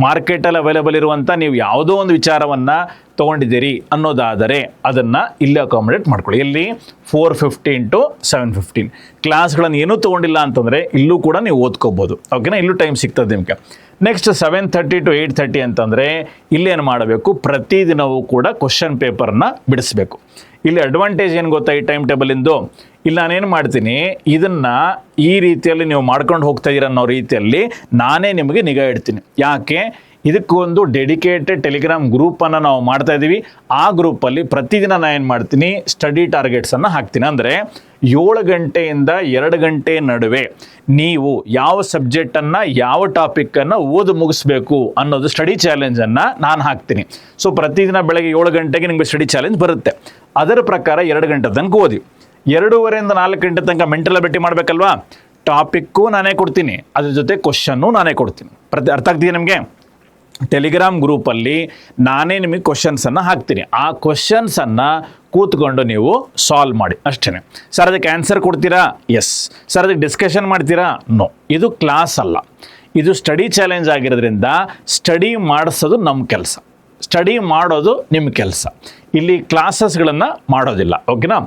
ಮಾರ್ಕೆಟಲ್ಲಿ ಅವೈಲೇಬಲ್ ಇರುವಂಥ ನೀವು ಯಾವುದೋ ಒಂದು ವಿಚಾರವನ್ನು ತೊಗೊಂಡಿದ್ದೀರಿ ಅನ್ನೋದಾದರೆ ಅದನ್ನು ಇಲ್ಲಿ ಅಕಾಮಡೇಟ್ ಮಾಡ್ಕೊಳ್ಳಿ. ಇಲ್ಲಿ 415 to 715 ಕ್ಲಾಸ್ಗಳನ್ನು ಏನೂ ತೊಗೊಂಡಿಲ್ಲ ಅಂತಂದರೆ ಇಲ್ಲೂ ಕೂಡ ನೀವು ಓದ್ಕೋಬೋದು. ಓಕೆನಾ, ಇಲ್ಲೂ ಟೈಮ್ ಸಿಗ್ತದೆ ನಿಮಗೆ. ನೆಕ್ಸ್ಟ್ 7:30 to 8:30 ಅಂತಂದರೆ ಇಲ್ಲೇನು ಮಾಡಬೇಕು, ಪ್ರತಿದಿನವೂ ಕೂಡ ಕ್ವಶನ್ ಪೇಪರ್ನ ಬಿಡಿಸ್ಬೇಕು. ಇಲ್ಲಿ ಅಡ್ವಾಂಟೇಜ್ ಏನು ಗೊತ್ತಾ ಈ ಟೈಮ್ ಟೇಬಲಿಂದು, ಇಲ್ಲಿ ನಾನೇನು ಮಾಡ್ತೀನಿ, ಇದನ್ನು ಈ ರೀತಿಯಲ್ಲಿ ನೀವು ಮಾಡ್ಕೊಂಡು ಹೋಗ್ತಾ ಇದ್ದೀರ ಅನ್ನೋ ರೀತಿಯಲ್ಲಿ ನಾನೇ ನಿಮಗೆ ನಿಗಾ ಇಡ್ತೀನಿ. ಯಾಕೆ, ಇದಕ್ಕೊಂದು ಡೆಡಿಕೇಟೆಡ್ ಟೆಲಿಗ್ರಾಮ್ ಗ್ರೂಪನ್ನು ನಾವು ಮಾಡ್ತಾ ಇದ್ದೀವಿ. ಆ ಗ್ರೂಪಲ್ಲಿ ಪ್ರತಿದಿನ ನಾನು ಏನು ಮಾಡ್ತೀನಿ, ಸ್ಟಡಿ ಟಾರ್ಗೆಟ್ಸನ್ನು ಹಾಕ್ತೀನಿ. ಅಂದರೆ 7 ಗಂಟೆಯಿಂದ 2 ಗಂಟೆ ನಡುವೆ ನೀವು ಯಾವ ಸಬ್ಜೆಕ್ಟನ್ನು ಯಾವ ಟಾಪಿಕ್ಕನ್ನು ಓದಿ ಮುಗಿಸ್ಬೇಕು ಅನ್ನೋದು ಸ್ಟಡಿ ಚಾಲೆಂಜನ್ನು ನಾನು ಹಾಕ್ತೀನಿ. ಸೊ ಪ್ರತಿದಿನ ಬೆಳಗ್ಗೆ 7 ಗಂಟೆಗೆ ನಿಮಗೆ ಸ್ಟಡಿ ಚಾಲೆಂಜ್ ಬರುತ್ತೆ. ಅದರ ಪ್ರಕಾರ 2 ಗಂಟೆ ತನಕ ಓದಿ. 2:30 to 4 ಗಂಟೆ ತನಕ ಮೆಂಟಲ್ ಅಬಿಲಿಟಿ ಮಾಡಬೇಕಲ್ವಾ, ಟಾಪಿಕ್ಕು ನಾನೇ ಕೊಡ್ತೀನಿ, ಅದ್ರ ಜೊತೆ ಕ್ವಶನ್ನು ನಾನೇ ಕೊಡ್ತೀನಿ. ಅರ್ಥ ಆಗ್ತಿದೆ ನಿಮಗೆ? ಟೆಲಿಗ್ರಾಮ್ ಗ್ರೂಪಲ್ಲಿ ನಾನೇ ನಿಮಗೆ ಕ್ವಶನ್ಸನ್ನು ಹಾಕ್ತೀನಿ. ಆ ಕ್ವಶನ್ಸನ್ನು ಕೂತ್ಕೊಂಡು ನೀವು ಸಾಲ್ವ್ ಮಾಡಿ ಅಷ್ಟೇ. ಸರ್ ಅದಕ್ಕೆ ಆನ್ಸರ್ ಕೊಡ್ತೀರಾ? ಎಸ್. ಸರ್ ಅದಕ್ಕೆ ಡಿಸ್ಕಷನ್ ಮಾಡ್ತೀರಾ? ನೋ. ಇದು ಕ್ಲಾಸ್ ಅಲ್ಲ, ಇದು ಸ್ಟಡಿ ಚಾಲೆಂಜ್ ಆಗಿರೋದ್ರಿಂದ ಸ್ಟಡಿ ಮಾಡಿಸೋದು ನಮ್ಮ ಕೆಲಸ, ಸ್ಟಡಿ ಮಾಡೋದು ನಿಮ್ಮ ಕೆಲಸ. ಇಲ್ಲಿ ಕ್ಲಾಸಸ್ಗಳನ್ನು ಮಾಡೋದಿಲ್ಲ. ಓಕೆನಾ.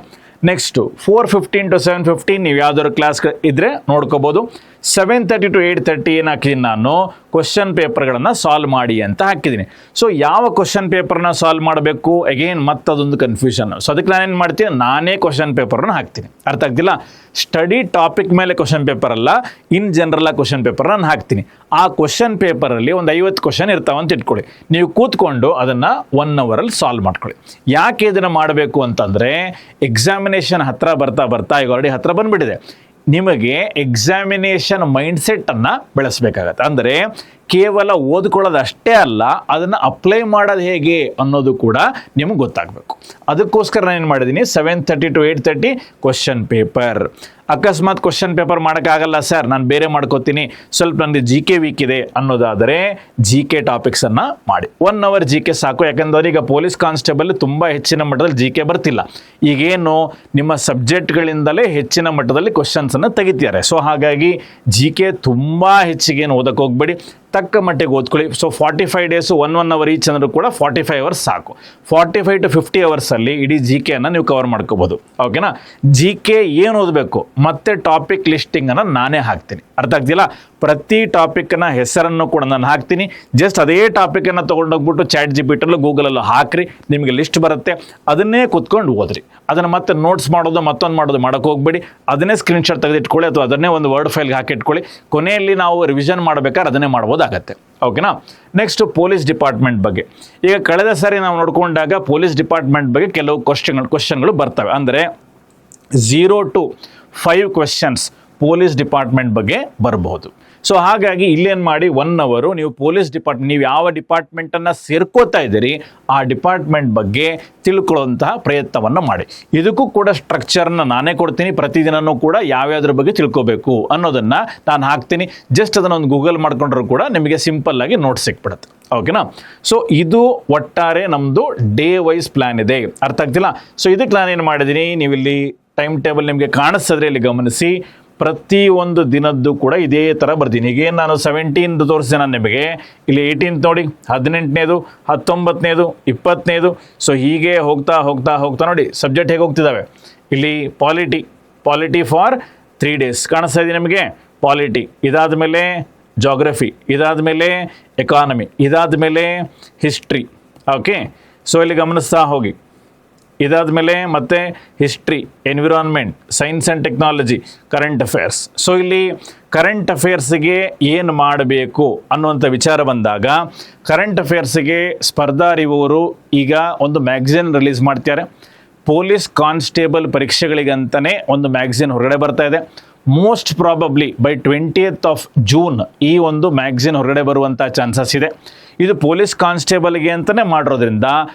ನೆಕ್ಸ್ಟು 4:15 to 7:15 ನೀವು ಯಾವ್ದಾದ್ರು ಕ್ಲಾಸ್ ಇದ್ದರೆ ನೋಡ್ಕೋಬೋದು. 7:30 to 8:30 ಏನು ಹಾಕಿದ್ದೀನಿ, ನಾನು ಕ್ವಶನ್ ಪೇಪರ್ಗಳನ್ನು ಸಾಲ್ವ್ ಮಾಡಿ ಅಂತ ಹಾಕಿದ್ದೀನಿ. ಸೊ ಯಾವ ಕ್ವಶನ್ ಪೇಪರ್ನ ಸಾಲ್ವ್ ಮಾಡಬೇಕು, ಅಗೇನ್ ಮತ್ತದೊಂದು ಕನ್ಫ್ಯೂಷನ್. ಸೊ ಅದಕ್ಕೆ ನಾನೇನು ಮಾಡ್ತೀನಿ, ನಾನೇ ಕ್ವಶನ್ ಪೇಪರ್ನ ಹಾಕ್ತೀನಿ. ಅರ್ಥ ಆಗ್ತಿಲ್ಲ? ಸ್ಟಡಿ ಟಾಪಿಕ್ ಮೇಲೆ ಕ್ವಶನ್ ಪೇಪರ್ ಅಲ್ಲ, ಇನ್ ಜನರಲ್ ಕ್ವಶನ್ ಪೇಪರ್ ನಾನು ಹಾಕ್ತೀನಿ. ಆ ಕ್ವಶನ್ ಪೇಪರಲ್ಲಿ ಒಂದು 50 ಕ್ವಶನ್ ಇರ್ತಾವಂತ ಇಟ್ಕೊಳ್ಳಿ. ನೀವು ಕೂತ್ಕೊಂಡು ಅದನ್ನು 1 hour ಸಾಲ್ವ್ ಮಾಡ್ಕೊಳ್ಳಿ. ಯಾಕೆ ಇದನ್ನು ಮಾಡಬೇಕು ಅಂತಂದರೆ, ಎಕ್ಸಾಮಿನೇಷನ್ ಹತ್ರ ಬರ್ತಾ ಈಗ ಆಲ್ರೆಡಿ ಹತ್ರ ಬಂದುಬಿಟ್ಟಿದೆ. ನಿಮಗೆ ಎಕ್ಸಾಮಿನೇಷನ್ ಮೈಂಡ್ಸೆಟ್ಟನ್ನು ಬೆಳೆಸಬೇಕಾಗತ್ತೆ. ಅಂದರೆ ಕೇವಲ ಓದ್ಕೊಳ್ಳೋದು ಅಷ್ಟೇ ಅಲ್ಲ, ಅದನ್ನು ಅಪ್ಲೈ ಮಾಡೋದು ಹೇಗೆ ಅನ್ನೋದು ಕೂಡ ನಿಮಗೆ ಗೊತ್ತಾಗಬೇಕು. ಅದಕ್ಕೋಸ್ಕರ ನಾನು ಏನು ಮಾಡಿದ್ದೀನಿ, 7:30 to 8:30 ಕ್ವಶನ್ ಪೇಪರ್. ಅಕಸ್ಮಾತ್ ಕ್ವಶನ್ ಪೇಪರ್ ಮಾಡೋಕ್ಕಾಗಲ್ಲ ಸರ್, ನಾನು ಬೇರೆ ಮಾಡ್ಕೋತೀನಿ, ಸ್ವಲ್ಪ ನನಗೆ GK ವೀಕ್ ಇದೆ ಅನ್ನೋದಾದರೆ GK ಟಾಪಿಕ್ಸನ್ನು ಮಾಡಿ. 1 hour GK ಸಾಕು. ಯಾಕಂದರೆ ಈಗ ಪೊಲೀಸ್ ಕಾನ್ಸ್ಟೇಬಲ್ ತುಂಬ ಹೆಚ್ಚಿನ ಮಟ್ಟದಲ್ಲಿ GK ಬರ್ತಿಲ್ಲ. ಈಗೇನು ನಿಮ್ಮ ಸಬ್ಜೆಕ್ಟ್ಗಳಿಂದಲೇ ಹೆಚ್ಚಿನ ಮಟ್ಟದಲ್ಲಿ ಕ್ವಶನ್ಸನ್ನು ತೆಗಿತಾರೆ. ಸೊ ಹಾಗಾಗಿ GK ತುಂಬ ಹೆಚ್ಚಿಗೇನು ಓದಕ್ಕೆ ಹೋಗಬೇಡಿ, ತಕ್ಕ ಮಟ್ಟಿಗೆ ಓದ್ಕೊಳ್ಳಿ. ಸೊ 45 days 1 hour ಈಚ್ ಅಂದರೂ ಕೂಡ 45 hours ಸಾಕು. 45 to 50 hours ಇಡೀ GKಯನ್ನು ನೀವು ಕವರ್ ಮಾಡ್ಕೋಬೋದು. ಓಕೆನಾ. GK ಏನು ಓದಬೇಕು ಮತ್ತೆ ಟಾಪಿಕ್ ಲಿಸ್ಟಿಂಗನ್ನು ನಾನೇ ಹಾಕ್ತೀನಿ. ಅರ್ಥ ಆಗ್ತಿಲ್ಲ? ಪ್ರತಿ ಟಾಪಿಕ್ನ ಹೆಸರನ್ನು ಕೂಡ ನಾನು ಹಾಕ್ತೀನಿ. ಜಸ್ಟ್ ಅದೇ ಟಾಪಿಕನ್ನು ತೊಗೊಂಡೋಗ್ಬಿಟ್ಟು ChatGPT ಗೂಗಲಲ್ಲೂ ಹಾಕ್ರಿ, ನಿಮಗೆ ಲಿಸ್ಟ್ ಬರುತ್ತೆ. ಅದನ್ನೇ ಕೂತ್ಕೊಂಡು ಓದ್ರಿ. ಅದನ್ನು ಮತ್ತೆ ನೋಟ್ಸ್ ಮಾಡೋದು ಮತ್ತೊಂದು ಮಾಡೋದು ಮಾಡೋಕ್ಕೆ ಹೋಗ್ಬೇಡಿ. ಅದನ್ನೇ ಸ್ಕ್ರೀನ್ಶಾಟ್ ತೆಗೆದಿಟ್ಕೊಳ್ಳಿ, ಅಥವಾ ಅದನ್ನೇ ಒಂದು ವರ್ಡ್ ಫೈಲ್ಗೆ ಹಾಕಿಟ್ಕೊಳ್ಳಿ. ಕೊನೆಯಲ್ಲಿ ನಾವು ರಿವಿಷನ್ ಮಾಡಬೇಕಾದ್ರೆ ಅದನ್ನೇ ಮಾಡ್ಬೋದಾಗತ್ತೆ. ಓಕೆನಾ. ನೆಕ್ಸ್ಟ್ ಪೊಲೀಸ್ ಡಿಪಾರ್ಟ್ಮೆಂಟ್ ಬಗ್ಗೆ. ಈಗ ಕಳೆದ ಸಾರಿ ನಾವು ನೋಡಿಕೊಂಡಾಗ ಪೊಲೀಸ್ ಡಿಪಾರ್ಟ್ಮೆಂಟ್ ಬಗ್ಗೆ ಕೆಲವು ಕ್ವಶನ್ಗಳು ಬರ್ತವೆ. ಅಂದರೆ 0 to 5 ಕ್ವೆಶನ್ಸ್ ಪೊಲೀಸ್ ಡಿಪಾರ್ಟ್ಮೆಂಟ್ ಬಗ್ಗೆ ಬರಬಹುದು. ಸೊ ಹಾಗಾಗಿ ಇಲ್ಲೇನು ಮಾಡಿ, 1 hour ನೀವು ಪೊಲೀಸ್ ನೀವು ಯಾವ ಡಿಪಾರ್ಟ್ಮೆಂಟನ್ನು ಸೇರ್ಕೋತಾ ಇದ್ದೀರಿ ಆ ಡಿಪಾರ್ಟ್ಮೆಂಟ್ ಬಗ್ಗೆ ತಿಳ್ಕೊಳ್ಳುವಂತಹ ಪ್ರಯತ್ನವನ್ನು ಮಾಡಿ. ಇದಕ್ಕೂ ಕೂಡ ಸ್ಟ್ರಕ್ಚರ್ನ ನಾನೇ ಕೊಡ್ತೀನಿ. ಪ್ರತಿದಿನವೂ ಕೂಡ ಯಾವ್ಯಾವ್ದ್ರ ಬಗ್ಗೆ ತಿಳ್ಕೋಬೇಕು ಅನ್ನೋದನ್ನು ನಾನು ಹಾಕ್ತೀನಿ. ಜಸ್ಟ್ ಅದನ್ನು ಒಂದು ಗೂಗಲ್ ಮಾಡ್ಕೊಂಡ್ರೂ ಕೂಡ ನಿಮಗೆ ಸಿಂಪಲ್ಲಾಗಿ ನೋಟ್ಸ್ ಸಿಕ್ಬಿಡುತ್ತೆ. ಓಕೆನಾ. ಸೊ ಇದು ಒಟ್ಟಾರೆ ನಮ್ಮದು ಡೇ ವೈಸ್ ಪ್ಲ್ಯಾನ್ ಇದೆ. ಅರ್ಥ ಆಗ್ತಿಲ್ಲ? ಸೊ ಇದಕ್ಕೆ ನಾನೇನು ಮಾಡಿದ್ದೀನಿ, ನೀವಿಲ್ಲಿ ಟೈಮ್ ಟೇಬಲ್ ನಿಮಗೆ ಕಾಣಿಸಿದ್ರೆ ಇಲ್ಲಿ ಗಮನಿಸಿ. ಪ್ರತಿಯೊಂದು ದಿನದ್ದು ಕೂಡ ಇದೇ ಥರ ಬರ್ತೀನಿ. ಈಗೇನು ನಾನು 17 ತೋರಿಸಿದೆ ನಾನು ನಿಮಗೆ, ಇಲ್ಲಿ 18 ನೋಡಿ, 18ನೇದು, 19ನೇದು, 20ನೇದು. ಸೊ ಹೀಗೆ ಹೋಗ್ತಾ ಹೋಗ್ತಾ ಹೋಗ್ತಾ ನೋಡಿ ಸಬ್ಜೆಕ್ಟ್ ಹೇಗೆ ಹೋಗ್ತಿದ್ದಾವೆ. ಇಲ್ಲಿ ಪಾಲಿಟಿ ಫಾರ್ 3 days ಕಾಣಿಸ್ತಾ ಇದೆ ನಿಮಗೆ. ಪಾಲಿಟಿ, ಇದಾದ ಮೇಲೆ ಜಾಗ್ರಫಿ, ಇದಾದ ಮೇಲೆ ಎಕಾನಮಿ, ಇದಾದ ಮೇಲೆ ಹಿಸ್ಟ್ರಿ. ಓಕೆ. ಸೊ ಇಲ್ಲಿ ಗಮನಿಸ್ತಾ ಹೋಗಿ. ಇದಾದ ಮೇಲೆ ಮತ್ತೆ history, environment, science and technology, current affairs. So ಇಲ್ಲಿ ಕರೆಂಟ್ ಅಫೇರ್ಸ್ಗೆ ಏನು ಮಾಡಬೇಕು ಅನ್ನುವಂಥ ವಿಚಾರ ಬಂದಾಗ, ಕರೆಂಟ್ ಅಫೇರ್ಸ್ಗೆ ಸ್ಪರ್ಧಾ ಅರಿವು ಈಗ ಒಂದು ಮ್ಯಾಗ್ಝಿನ್ ರಿಲೀಸ್ ಮಾಡ್ತಾರೆ. ಪೊಲೀಸ್ ಕಾನ್ಸ್ಟೇಬಲ್ ಪರೀಕ್ಷೆಗಳಿಗಂತಲೇ ಒಂದು ಮ್ಯಾಗ್ಝಿನ್ ಹೊರಗಡೆ ಬರ್ತಾ ಇದೆ. Most probably by 20th of June ಈ ಒಂದು ಮ್ಯಾಗ್ಝಿನ್ ಹೊರಗಡೆ ಬರುವಂಥ ಚಾನ್ಸಸ್ ಇದೆ. ಇದು ಪೊಲೀಸ್ ಕಾನ್ಸ್ಟೇಬಲ್ಗೆ ಅಂತಲೇ ಮಾಡಿರೋದ್ರಿಂದ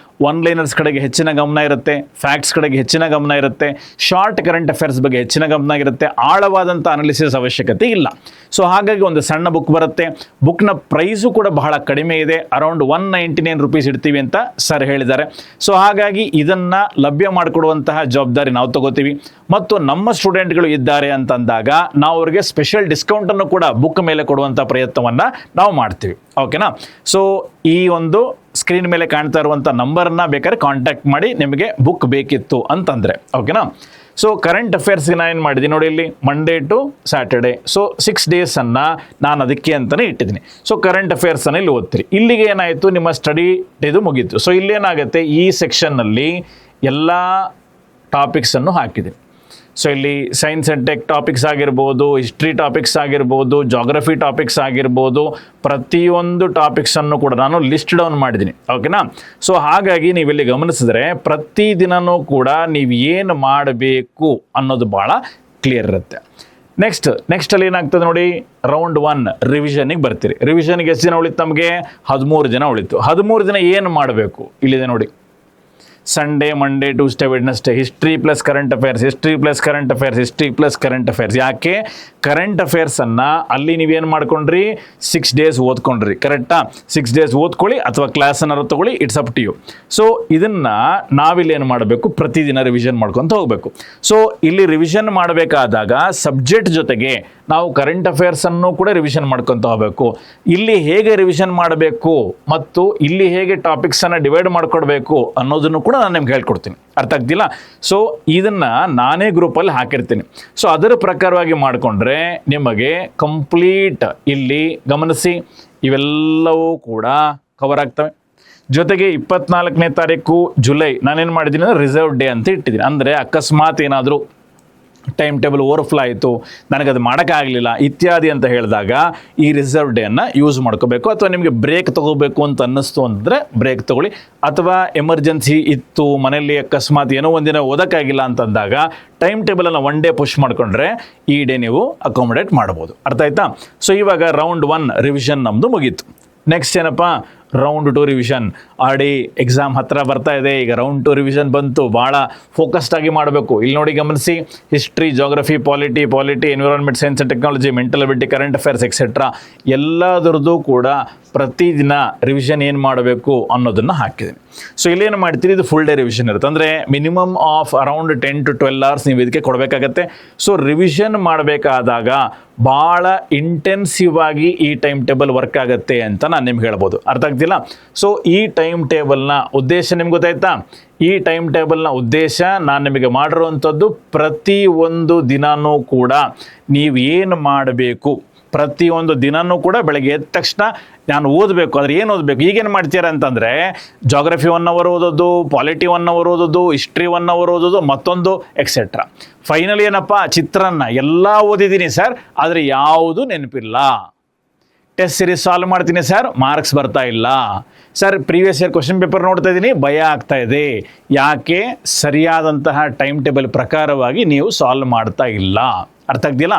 ಒನ್ ಲೈನರ್ಸ್ ಕಡೆಗೆ ಹೆಚ್ಚಿನ ಗಮನ ಇರುತ್ತೆ, ಫ್ಯಾಕ್ಟ್ಸ್ ಕಡೆಗೆ ಹೆಚ್ಚಿನ ಗಮನ ಇರುತ್ತೆ, ಶಾರ್ಟ್ ಕರೆಂಟ್ ಅಫೇರ್ಸ್ ಬಗ್ಗೆ ಹೆಚ್ಚಿನ ಗಮನ ಇರುತ್ತೆ, ಆಳವಾದಂಥ ಅನಾಲಿಸಿಸ್ ಅವಶ್ಯಕತೆ ಇಲ್ಲ. ಸೊ ಹಾಗಾಗಿ ಒಂದು ಸಣ್ಣ ಬುಕ್ ಬರುತ್ತೆ. ಬುಕ್ನ ಪ್ರೈಸು ಕೂಡ ಬಹಳ ಕಡಿಮೆ ಇದೆ, ಅರೌಂಡ್ 199 ರುಪೀಸ್ ಇಡ್ತೀವಿ ಅಂತ ಸರ್ ಹೇಳಿದ್ದಾರೆ. ಸೊ ಹಾಗಾಗಿ ಇದನ್ನು ಲಭ್ಯ ಮಾಡಿಕೊಡುವಂತಹ ಜವಾಬ್ದಾರಿ ನಾವು ತಗೋತೀವಿ. ಮತ್ತು ನಮ್ಮ ಸ್ಟೂಡೆಂಟ್ಗಳು ಇದ್ದಾರೆ ಅಂತಂದಾಗ ನಾವು ಅವರಿಗೆ ಸ್ಪೆಷಲ್ ಡಿಸ್ಕೌಂಟನ್ನು ಕೂಡ ಬುಕ್ ಮೇಲೆ ಕೊಡುವಂಥ ಪ್ರಯತ್ನವನ್ನು ನಾವು ಮಾಡ್ತೀವಿ. ಓಕೆನಾ? ಸೊ ಈ ಒಂದು ಸ್ಕ್ರೀನ್ ಮೇಲೆ ಕಾಣ್ತಾ ಇರುವಂಥ ನಂಬರನ್ನು ಬೇಕಾದ್ರೆ ಕಾಂಟ್ಯಾಕ್ಟ್ ಮಾಡಿ ನಿಮಗೆ ಬುಕ್ ಬೇಕಿತ್ತು ಅಂತಂದರೆ. ಓಕೆನಾ? ಸೊ ಕರೆಂಟ್ ಅಫೇರ್ಸ್ಗೆ ನಾನು ಏನು ಮಾಡಿದ್ದೀನಿ ನೋಡಿ, ಇಲ್ಲಿ ಮಂಡೇ ಟು ಸ್ಯಾಟರ್ಡೇ, ಸೊ 6 ಡೇಸನ್ನು ನಾನು ಅದಕ್ಕೆ ಅಂತಲೇ ಇಟ್ಟಿದ್ದೀನಿ. ಸೊ ಕರೆಂಟ್ ಅಫೇರ್ಸನ್ನು ಇಲ್ಲಿ ಓದ್ತೀರಿ. ಇಲ್ಲಿಗೆ ಏನಾಯಿತು, ನಿಮ್ಮ ಸ್ಟಡಿ ಇದು ಮುಗೀತು. ಸೊ ಇಲ್ಲೇನಾಗುತ್ತೆ, ಈ ಸೆಕ್ಷನ್ನಲ್ಲಿ ಎಲ್ಲ ಟಾಪಿಕ್ಸನ್ನು ಹಾಕಿದ್ದೀನಿ. ಸೊ ಇಲ್ಲಿ ಸೈನ್ಸ್ ಆ್ಯಂಡ್ ಟೆಕ್ ಟಾಪಿಕ್ಸ್ ಆಗಿರ್ಬೋದು, ಹಿಸ್ಟ್ರಿ ಟಾಪಿಕ್ಸ್ ಆಗಿರ್ಬೋದು, ಜಾಗ್ರಫಿ ಟಾಪಿಕ್ಸ್ ಆಗಿರ್ಬೋದು, ಪ್ರತಿಯೊಂದು ಟಾಪಿಕ್ಸನ್ನು ಕೂಡ ನಾನು ಲಿಸ್ಟ್ ಡೌನ್ ಮಾಡಿದ್ದೀನಿ. ಓಕೆನಾ? ಸೊ ಹಾಗಾಗಿ ನೀವಿಲ್ಲಿ ಗಮನಿಸಿದ್ರೆ ಪ್ರತಿದಿನವೂ ಕೂಡ ನೀವು ಏನು ಮಾಡಬೇಕು ಅನ್ನೋದು ಭಾಳ ಕ್ಲಿಯರ್ ಇರುತ್ತೆ. ನೆಕ್ಸ್ಟಲ್ಲಿ ಏನಾಗ್ತದೆ ನೋಡಿ, ರೌಂಡ್ 1 ರಿವಿಷನಿಗೆ ಬರ್ತೀರಿ. ರಿವಿಷನ್ಗೆ ಎಷ್ಟು ದಿನ ಉಳಿತು ನಮಗೆ? 13 ದಿನ ಉಳಿತು. 13 ದಿನ ಏನು ಮಾಡಬೇಕು ಇಲ್ಲಿದೆ ನೋಡಿ, Sunday, Monday, Tuesday, Wednesday, history plus current affairs, history plus current affairs, history plus current affairs. ಯಾಕೆ? ಕರೆಂಟ್ ಅಫೇರ್ಸನ್ನು ಅಲ್ಲಿ ನೀವೇನು ಮಾಡ್ಕೊಂಡ್ರಿ, 6 ಡೇಸ್ ಓದ್ಕೊಂಡ್ರಿ. ಕರೆಕ್ಟಾ? 6 ಡೇಸ್ ಓದ್ಕೊಳ್ಳಿ ಅಥವಾ ಕ್ಲಾಸನ್ನು ತಗೊಳ್ಳಿ, it's up to you. So ಇದನ್ನು ನಾವಿಲ್ಲಿ ಏನು ಮಾಡಬೇಕು, ಪ್ರತಿದಿನ ರಿವಿಷನ್ ಮಾಡ್ಕೊತ ಹೋಗಬೇಕು. ಸೊ ಇಲ್ಲಿ ರಿವಿಷನ್ ಮಾಡಬೇಕಾದಾಗ ಸಬ್ಜೆಕ್ಟ್ ಜೊತೆಗೆ ನಾವು ಕರೆಂಟ್ ಅಫೇರ್ಸನ್ನು ಕೂಡ ರಿವಿಷನ್ ಮಾಡ್ಕೊತ ಹೋಗಬೇಕು. ಇಲ್ಲಿ ಹೇಗೆ ರಿವಿಷನ್ ಮಾಡಬೇಕು ಮತ್ತು ಇಲ್ಲಿ ಹೇಗೆ ಟಾಪಿಕ್ಸನ್ನು ಡಿವೈಡ್ ಮಾಡ್ಕೊಡ್ಬೇಕು ಅನ್ನೋದನ್ನು ಕೂಡ ನಾನು ನಿಮ್ಗೆ ಹೇಳ್ಕೊಡ್ತೀನಿ. ಅರ್ಥ ಆಗ್ತಿಲ್ಲ? ಸೊ ಇದನ್ನು ನಾನೇ ಗ್ರೂಪಲ್ಲಿ ಹಾಕಿರ್ತೀನಿ. ಸೊ ಅದರ ಪ್ರಕಾರವಾಗಿ ಮಾಡಿಕೊಂಡ್ರೆ ನಿಮಗೆ ಕಂಪ್ಲೀಟ್ ಇಲ್ಲಿ ಗಮನಿಸಿ ಇವೆಲ್ಲವೂ ಕೂಡ ಕವರ್ ಆಗ್ತವೆ. ಜೊತೆಗೆ 24ನೇ ತಾರೀಕು ಜುಲೈ ನಾನೇನು ಮಾಡಿದ್ದೀನಿ ಅಂದರೆ ರಿಸರ್ವ್ ಡೇ ಅಂತ ಇಟ್ಟಿದ್ದೀನಿ. ಅಂದರೆ ಅಕಸ್ಮಾತ್ ಏನಾದರೂ ಟೈಮ್ ಟೇಬಲ್ ಓವರ್ಫ್ಲೋ ಆಯಿತು, ನನಗದು ಮಾಡೋಕ್ಕಾಗಲಿಲ್ಲ ಇತ್ಯಾದಿ ಅಂತ ಹೇಳಿದಾಗ ಈ ರಿಸರ್ವ್ ಡೇಯನ್ನು ಯೂಸ್ ಮಾಡ್ಕೋಬೇಕು. ಅಥವಾ ನಿಮಗೆ ಬ್ರೇಕ್ ತೊಗೋಬೇಕು ಅಂತ ಅನ್ನಿಸ್ತು ಅಂದರೆ ಬ್ರೇಕ್ ತೊಗೊಳ್ಳಿ. ಅಥವಾ ಎಮರ್ಜೆನ್ಸಿ ಇತ್ತು ಮನೆಯಲ್ಲಿ, ಅಕಸ್ಮಾತ್ ಏನೋ ಒಂದಿನ ಓದೋಕ್ಕಾಗಿಲ್ಲ ಅಂತಂದಾಗ ಟೈಮ್ ಟೇಬಲನ್ನು 1 ಡೇ ಪುಷ್ ಮಾಡಿಕೊಂಡ್ರೆ ಈ ಡೇ ನೀವು ಅಕಾಮಡೇಟ್ ಮಾಡ್ಬೋದು. ಅರ್ಥ ಆಯ್ತಾ? ಸೊ ಇವಾಗ ರೌಂಡ್ 1 ರಿವಿಷನ್ ನಮ್ಮದು ಮುಗೀತು. ನೆಕ್ಸ್ಟ್ ಏನಪ್ಪ, ರೌಂಡ್ 2 ರಿವಿಷನ್. ಆಲ್ರೆಡಿ ಎಕ್ಸಾಮ್ ಹತ್ತಿರ ಬರ್ತಾ ಇದೆ. ಈಗ ರೌಂಡ್ 2 ರಿವಿಷನ್ ಬಂತು. ಭಾಳ ಫೋಕಸ್ಡ್ ಆಗಿ ಮಾಡಬೇಕು. ಇಲ್ಲಿ ನೋಡಿ ಗಮನಿಸಿ, history, geography, polity, environment, science and technology, mental ability, current affairs etcetera ಎಲ್ಲದರದ್ದು ಕೂಡ ಪ್ರತಿದಿನ ರಿವಿಷನ್ ಏನು ಮಾಡಬೇಕು ಅನ್ನೋದನ್ನು ಹಾಕಿದ್ದೀನಿ. ಸೊ ಇಲ್ಲೇನು ಮಾಡ್ತೀರಿ, ಇದು ಫುಲ್ ಡೇ ರಿವಿಷನ್ ಇರುತ್ತೆ. ಅಂದರೆ minimum of around 10 to 12 hours ನೀವು ಇದಕ್ಕೆ ಕೊಡಬೇಕಾಗತ್ತೆ. ಸೊ ರಿವಿಷನ್ ಮಾಡಬೇಕಾದಾಗ ಭಾಳ ಇಂಟೆನ್ಸಿವ್ ಆಗಿ ಈ ಟೈಮ್ ಟೇಬಲ್ ವರ್ಕ್ ಆಗುತ್ತೆ ಅಂತ ನಾನು ನಿಮ್ಗೆ ಹೇಳ್ಬೋದು. ಅರ್ಥ ಆಗ್ತಿಲ್ಲ? ಸೊ ಈ ಟೈಮ್ ಟೇಬಲ್ನ ಉದ್ದೇಶ ನಿಮ್ಗೆ ಗೊತ್ತಾಯ್ತಾ? ಈ ಟೈಮ್ ಟೇಬಲ್ನ ಉದ್ದೇಶ ನಾನು ನಿಮಗೆ ಮಾಡಿರುವಂಥದ್ದು ಪ್ರತಿಯೊಂದು ದಿನವೂ ಕೂಡ ನೀವು ಏನು ಮಾಡಬೇಕು, ಪ್ರತಿಯೊಂದು ದಿನವೂ ಕೂಡ ಬೆಳಗ್ಗೆ ಎದ್ದ ತಕ್ಷಣ ನಾನು ಓದಬೇಕು. ಆದರೆ ಏನು ಓದಬೇಕು, ಈಗೇನು ಮಾಡ್ತೀರಾ ಅಂತಂದರೆ ಜಾಗ್ರಫಿ 1 hour ಓದೋದು, ಪಾಲಿಟಿ 1 hour ಓದೋದು, ಹಿಸ್ಟ್ರಿ 1 hour ಓದೋದು, ಮತ್ತೊಂದು ಎಕ್ಸೆಟ್ರಾ. ಫೈನಲಿ ಏನಪ್ಪ, ಚಿತ್ರಾನ್ನ ಎಲ್ಲ ಓದಿದ್ದೀನಿ ಸರ್, ಆದರೆ ಯಾವುದೂ ನೆನಪಿಲ್ಲ. ಟೆಸ್ಟ್ ಸೀರೀಸ್ ಸಾಲ್ವ್ ಮಾಡ್ತೀನಿ ಸರ್, ಮಾರ್ಕ್ಸ್ ಬರ್ತಾ ಇಲ್ಲ sir, previous year question paper ನೋಡ್ತಾ ಇದ್ದೀನಿ, ಭಯ ಆಗ್ತಾ ಇದೆ. ಯಾಕೆ? ಸರಿಯಾದಂತಹ ಟೈಮ್ ಟೇಬಲ್ ಪ್ರಕಾರವಾಗಿ ನೀವು ಸಾಲ್ವ್ ಮಾಡ್ತಾ ಇಲ್ಲ. ಅರ್ಥ ಆಗ್ತಿಲ್ಲ?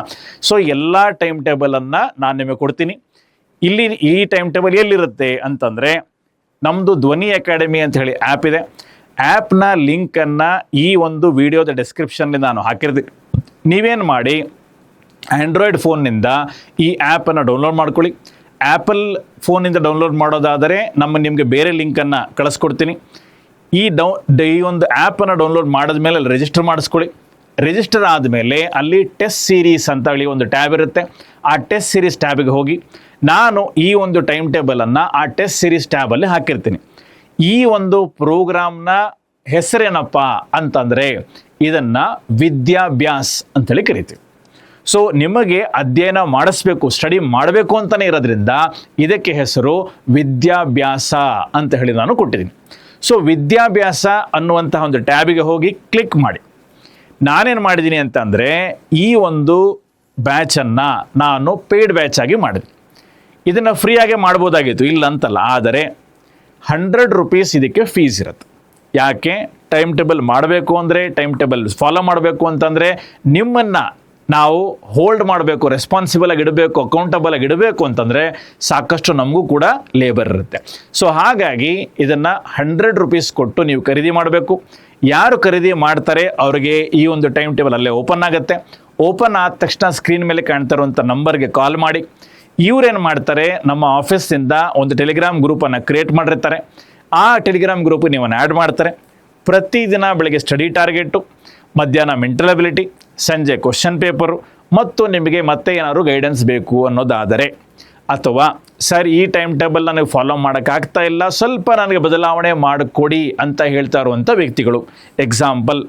ಸೊ ಎಲ್ಲ ಟೈಮ್ ಟೇಬಲನ್ನು ನಾನು ನಿಮಗೆ ಕೊಡ್ತೀನಿ. ಇಲ್ಲಿ ಈ ಟೈಮ್ ಟೇಬಲ್ ಎಲ್ಲಿರುತ್ತೆ ಅಂತಂದರೆ, ನಮ್ಮದು ಧ್ವನಿ ಅಕಾಡೆಮಿ ಅಂತ ಹೇಳಿ ಆ್ಯಪ್ ಇದೆ. ಆ್ಯಪ್ನ ಲಿಂಕನ್ನು ಈ ಒಂದು ವಿಡಿಯೋದ ಡಿಸ್ಕ್ರಿಪ್ಷನ್ಲಿ ನಾನು ಹಾಕಿರ್ತೀನಿ. ನೀವೇನು ಮಾಡಿ, ಆ್ಯಂಡ್ರಾಯ್ಡ್ ಫೋನ್ನಿಂದ ಈ ಆ್ಯಪನ್ನು ಡೌನ್ಲೋಡ್ ಮಾಡ್ಕೊಳ್ಳಿ. ಆ್ಯಪಲ್ ಫೋನಿಂದ ಡೌನ್ಲೋಡ್ ಮಾಡೋದಾದರೆ ನಿಮಗೆ ಬೇರೆ ಲಿಂಕನ್ನು ಕಳಿಸ್ಕೊಡ್ತೀನಿ. ಈ ಒಂದು ಆ್ಯಪನ್ನು ಡೌನ್ಲೋಡ್ ಮಾಡಿದ್ಮೇಲೆ ಅಲ್ಲಿ ರಿಜಿಸ್ಟರ್ ಮಾಡಿಸ್ಕೊಳ್ಳಿ. ರಿಜಿಸ್ಟರ್ ಆದಮೇಲೆ ಅಲ್ಲಿ ಟೆಸ್ಟ್ ಸೀರೀಸ್ ಅಂತ ಹೇಳಿ ಒಂದು ಟ್ಯಾಬ್ ಇರುತ್ತೆ. ಆ ಟೆಸ್ಟ್ ಸೀರೀಸ್ ಟ್ಯಾಬಿಗೆ ಹೋಗಿ ನಾನು ಈ ಒಂದು ಟೈಮ್ ಟೇಬಲನ್ನು ಆ ಟೆಸ್ಟ್ ಸೀರೀಸ್ ಟ್ಯಾಬಲ್ಲಿ ಹಾಕಿರ್ತೀನಿ. ಈ ಒಂದು ಪ್ರೋಗ್ರಾಮ್ನ ಹೆಸರೇನಪ್ಪ ಅಂತಂದರೆ ಇದನ್ನು ವಿದ್ಯಾಭ್ಯಾಸ್ ಅಂತೇಳಿ ಕರಿತೀವಿ. ಸೊ ನಿಮಗೆ ಅಧ್ಯಯನ ಮಾಡಿಸ್ಬೇಕು, ಸ್ಟಡಿ ಮಾಡಬೇಕು ಅಂತಲೇ ಇರೋದ್ರಿಂದ ಇದಕ್ಕೆ ಹೆಸರು ವಿದ್ಯಾಭ್ಯಾಸ ಅಂತ ಹೇಳಿ ನಾನು ಕೊಟ್ಟಿದ್ದೀನಿ. ಸೊ ವಿದ್ಯಾಭ್ಯಾಸ ಅನ್ನುವಂತಹ ಒಂದು ಟ್ಯಾಬಿಗೆ ಹೋಗಿ ಕ್ಲಿಕ್ ಮಾಡಿ. ನಾನೇನು ಮಾಡಿದ್ದೀನಿ ಅಂತಂದರೆ ಈ ಒಂದು ಬ್ಯಾಚನ್ನು ನಾನು ಪೇಯ್ಡ್ ಬ್ಯಾಚ್ ಆಗಿ ಮಾಡಿದೆ. ಇದನ್ನು ಫ್ರೀಯಾಗೆ ಮಾಡ್ಬೋದಾಗಿತ್ತು, ಇಲ್ಲ ಅಂತಲ್ಲ. ಆದರೆ 100 rupees ಇದಕ್ಕೆ ಫೀಸ್ ಇರುತ್ತೆ. ಯಾಕೆ? ಟೈಮ್ ಟೇಬಲ್ ಮಾಡಬೇಕು ಅಂದರೆ, ಟೈಮ್ ಟೇಬಲ್ ಫಾಲೋ ಮಾಡಬೇಕು ಅಂತಂದರೆ ನಿಮ್ಮನ್ನು ನಾವು ಹೋಲ್ಡ್ ಮಾಡಬೇಕು, ರೆಸ್ಪಾನ್ಸಿಬಲ್ ಆಗಿ ಇಡಬೇಕು, ಅಕೌಂಟಬಲ್ ಆಗಿ ಇಡಬೇಕು ಅಂತಂದರೆ ಸಾಕಷ್ಟು ನಮಗೂ ಕೂಡ ಲೇಬರ್ ಇರುತ್ತೆ. ಸೊ ಹಾಗಾಗಿ ಇದನ್ನು 100 ರೂಪೀಸ್ ಕೊಟ್ಟು ನೀವು ಖರೀದಿ ಮಾಡಬೇಕು. ಯಾರು ಖರೀದಿ ಮಾಡ್ತಾರೆ ಅವರಿಗೆ ಈ ಒಂದು ಟೈಮ್ ಟೇಬಲ್ ಅಲ್ಲೇ ಓಪನ್ ಆಗುತ್ತೆ. ಓಪನ್ ಆದ ತಕ್ಷಣ ಸ್ಕ್ರೀನ್ ಮೇಲೆ ಕಾಣ್ತಾ ಇರುವಂಥ ನಂಬರ್ಗೆ ಕಾಲ್ ಮಾಡಿ. ಇವರೇನು ಮಾಡ್ತಾರೆ, ನಮ್ಮ ಆಫೀಸಿಂದ ಒಂದು ಟೆಲಿಗ್ರಾಮ್ ಗ್ರೂಪನ್ನು ಕ್ರಿಯೇಟ್ ಮಾಡಿರ್ತಾರೆ. ಆ ಟೆಲಿಗ್ರಾಮ್ ಗ್ರೂಪ್ ನೀವನ್ನು ಆ್ಯಡ್ ಮಾಡ್ತಾರೆ. ಪ್ರತಿದಿನ ಬೆಳಗ್ಗೆ ಸ್ಟಡಿ ಟಾರ್ಗೆಟು, ಮಧ್ಯಾಹ್ನ ಮೆಂಟಲ್ ಅಬಿಲಿಟಿ, ಸಂಜೆ ಕ್ವಶನ್ ಪೇಪರು ಮತ್ತು ನಿಮಗೆ ಮತ್ತೆ ಏನಾದರೂ ಗೈಡೆನ್ಸ್ ಬೇಕು ಅನ್ನೋದಾದರೆ, ಅಥವಾ ಸರ್ ಈ ಟೈಮ್ ಟೇಬಲ್ ನನಗೆ ಫಾಲೋ ಮಾಡೋಕ್ಕಾಗ್ತಾ ಇಲ್ಲ, ಸ್ವಲ್ಪ ನನಗೆ ಬದಲಾವಣೆ ಮಾಡಿಕೊಡಿ ಅಂತ ಹೇಳ್ತಾ ಇರುವಂಥ ವ್ಯಕ್ತಿಗಳು. ಎಕ್ಸಾಂಪಲ್,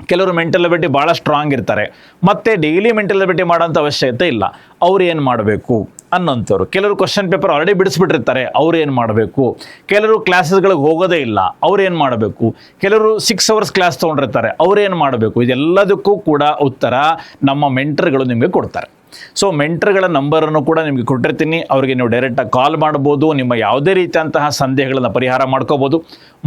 ಕೆಲವರು ಮೆಂಟಲ್ ಅಬಿಲಿಟಿ ಭಾಳ ಸ್ಟ್ರಾಂಗ್ ಇರ್ತಾರೆ, ಮತ್ತು ಡೈಲಿ ಮೆಂಟಲ್ ಅಬಿಲಿಟಿ ಮಾಡೋಂಥ ಅವಶ್ಯಕತೆ ಇಲ್ಲ, ಅವ್ರು ಏನು ಮಾಡಬೇಕು ಅನ್ನೋಂಥವ್ರು. ಕೆಲವರು ಕ್ವಶನ್ ಪೇಪರ್ ಆಲ್ರೆಡಿ ಬಿಡಿಸ್ಬಿಟ್ಟಿರ್ತಾರೆ, ಅವ್ರು ಏನು ಮಾಡಬೇಕು. ಕೆಲವರು ಕ್ಲಾಸಸ್ಗಳಿಗೆ ಹೋಗೋದೇ ಇಲ್ಲ, ಅವ್ರು ಏನು ಮಾಡಬೇಕು. ಕೆಲವರು 6 ಅವರ್ಸ್ ಕ್ಲಾಸ್ ತೊಗೊಂಡಿರ್ತಾರೆ, ಅವ್ರೇನು ಮಾಡಬೇಕು. ಇದೆಲ್ಲದಕ್ಕೂ ಕೂಡ ಉತ್ತರ ನಮ್ಮ ಮೆಂಟರ್ಗಳು ನಿಮಗೆ ಕೊಡ್ತಾರೆ. ಸೊ ಮೆಂಟರ್ಗಳ ನಂಬರನ್ನು ಕೂಡ ನಿಮಗೆ ಕೊಟ್ಟಿರ್ತೀನಿ. ಅವರಿಗೆ ನೀವು ಡೈರೆಕ್ಟಾಗಿ ಕಾಲ್ ಮಾಡ್ಬೋದು. ನಿಮ್ಮ ಯಾವುದೇ ರೀತಿಯಂತಹ ಸಂದೇಹಗಳನ್ನು ಪರಿಹಾರ ಮಾಡ್ಕೋಬೋದು.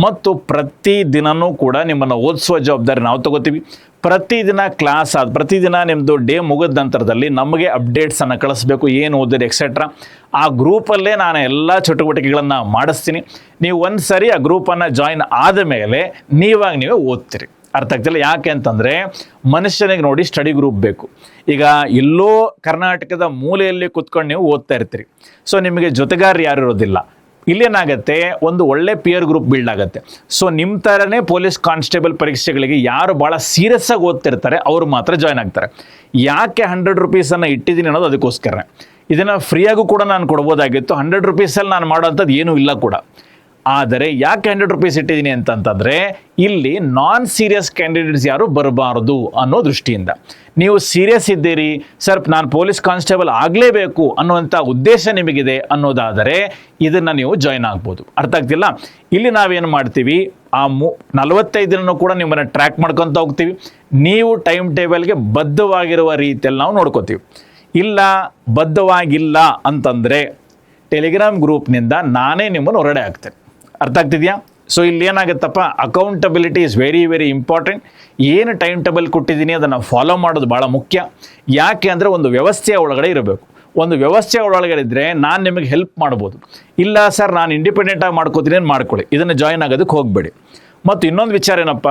ಮತ್ತು ಪ್ರತಿದಿನವೂ ಕೂಡ ನಿಮ್ಮನ್ನು ಓದಿಸುವ ಜವಾಬ್ದಾರಿ ನಾವು ತಗೋತೀವಿ. ಪ್ರತಿದಿನ ಕ್ಲಾಸ್ ಪ್ರತಿದಿನ ನಿಮ್ಮದು ಡೇ ಮುಗಿದ ನಂತರದಲ್ಲಿ ನಮಗೆ ಅಪ್ಡೇಟ್ಸನ್ನು ಕಳಿಸ್ಬೇಕು, ಏನು ಓದಿರಿ ಎಕ್ಸೆಟ್ರಾ. ಆ ಗ್ರೂಪಲ್ಲೇ ನಾನು ಎಲ್ಲ ಚಟುವಟಿಕೆಗಳನ್ನು ಮಾಡಿಸ್ತೀನಿ. ನೀವು ಒಂದು ಸರಿ ಆ ಗ್ರೂಪನ್ನು ಜಾಯಿನ್ ಆದ ಮೇಲೆ ನೀವೇ ಓದ್ತೀರಿ. ಅರ್ಥ ಆಗ್ತಿಲ್ಲ. ಯಾಕೆ ಅಂತಂದರೆ ಮನುಷ್ಯನಿಗೆ ನೋಡಿ ಸ್ಟಡಿ ಗ್ರೂಪ್ ಬೇಕು. ಈಗ ಎಲ್ಲೋ ಕರ್ನಾಟಕದ ಮೂಲೆಯಲ್ಲಿ ಕೂತ್ಕೊಂಡು ನೀವು ಓದ್ತಾ ಇರ್ತೀರಿ. ಸೊ ನಿಮಗೆ ಜೊತೆಗಾರರು ಯಾರು ಇರೋದಿಲ್ಲ. ಇಲ್ಲೇನಾಗತ್ತೆ, ಒಂದು ಒಳ್ಳೆ ಪಿಯರ್ ಗ್ರೂಪ್ ಬಿಲ್ಡ್ ಆಗುತ್ತೆ. ಸೊ ನಿಮ್ಮ ಥರನೇ ಪೊಲೀಸ್ ಕಾನ್ಸ್ಟೇಬಲ್ ಪರೀಕ್ಷೆಗಳಿಗೆ ಯಾರು ಭಾಳ ಸೀರಿಯಸ್ ಆಗಿ ಓದ್ತಿರ್ತಾರೆ ಅವರು ಮಾತ್ರ ಜಾಯ್ನ್ ಆಗ್ತಾರೆ. ಯಾಕೆ 100 ರೂಪೀಸನ್ನು ಇಟ್ಟಿದ್ದೀನಿ ಅನ್ನೋದು ಅದಕ್ಕೋಸ್ಕರ. ಇದನ್ನು ಫ್ರೀಯಾಗೂ ಕೂಡ ನಾನು ಕೊಡ್ಬೋದಾಗಿತ್ತು. 100 ರೂಪೀಸಲ್ಲಿ ನಾನು ಮಾಡೋವಂಥದ್ದು ಏನೂ ಇಲ್ಲ ಕೂಡ. ಆದರೆ ಯಾಕೆ 100 ರೂಪೀಸ್ ಇಟ್ಟಿದ್ದೀನಿ ಅಂತಂತಂದರೆ, ಇಲ್ಲಿ ನಾನ್ ಸೀರಿಯಸ್ ಕ್ಯಾಂಡಿಡೇಟ್ಸ್ ಯಾರು ಬರಬಾರದು ಅನ್ನೋ ದೃಷ್ಟಿಯಿಂದ. ನೀವು ಸೀರಿಯಸ್ ಇದ್ದೀರಿ, ಸರ್ ನಾನು ಪೊಲೀಸ್ ಕಾನ್ಸ್ಟೇಬಲ್ ಆಗಲೇಬೇಕು ಅನ್ನುವಂಥ ಉದ್ದೇಶ ನಿಮಗಿದೆ ಅನ್ನೋದಾದರೆ ಇದನ್ನು ನೀವು ಜಾಯ್ನ್ ಆಗ್ಬೋದು. ಅರ್ಥ ಆಗ್ತಿಲ್ಲ. ಇಲ್ಲಿ ನಾವೇನು ಮಾಡ್ತೀವಿ, ಆ 45 ದಿನನೂ ಕೂಡ ನಿಮ್ಮನ್ನು ಟ್ರ್ಯಾಕ್ ಮಾಡ್ಕೊತ ಹೋಗ್ತೀವಿ. ನೀವು ಟೈಮ್ ಟೇಬಲ್ಗೆ ಬದ್ಧವಾಗಿರುವ ರೀತಿಯಲ್ಲಿ ನಾವು ನೋಡ್ಕೋತೀವಿ. ಇಲ್ಲ ಬದ್ಧವಾಗಿಲ್ಲ ಅಂತಂದರೆ ಟೆಲಿಗ್ರಾಮ್ ಗ್ರೂಪ್ನಿಂದ ನಾನೇ ನಿಮ್ಮನ್ನು ಹೊರಗಡೆ ಹಾಕ್ತೇನೆ. ಅರ್ಥ ಆಗ್ತಿದೆಯಾ? ಸೊ ಇಲ್ಲಿ ಏನಾಗುತ್ತಪ್ಪ, accountability is very very important. ಏನು ಟೈಮ್ ಟೇಬಲ್ ಕೊಟ್ಟಿದ್ದೀನಿ ಅದನ್ನು ಫಾಲೋ ಮಾಡೋದು ಭಾಳ ಮುಖ್ಯ. ಯಾಕೆ ಅಂದರೆ ಒಂದು ವ್ಯವಸ್ಥೆಯ ಒಳಗಡೆ ಇರಬೇಕು. ಒಂದು ವ್ಯವಸ್ಥೆಯ ಒಳಗಡೆ ಇದ್ದರೆ ನಾನು ನಿಮಗೆ ಹೆಲ್ಪ್ ಮಾಡ್ಬೋದು. ಇಲ್ಲ ಸರ್ ನಾನು ಇಂಡಿಪೆಂಡೆಂಟಾಗಿ ಮಾಡ್ಕೋತೀನಿ ಅಂತ ಮಾಡ್ಕೊಳ್ಳಿ, ಇದನ್ನು ಜಾಯಿನ್ ಆಗೋದಕ್ಕೆ ಹೋಗಬೇಡಿ. ಮತ್ತು ಇನ್ನೊಂದು ವಿಚಾರ ಏನಪ್ಪ,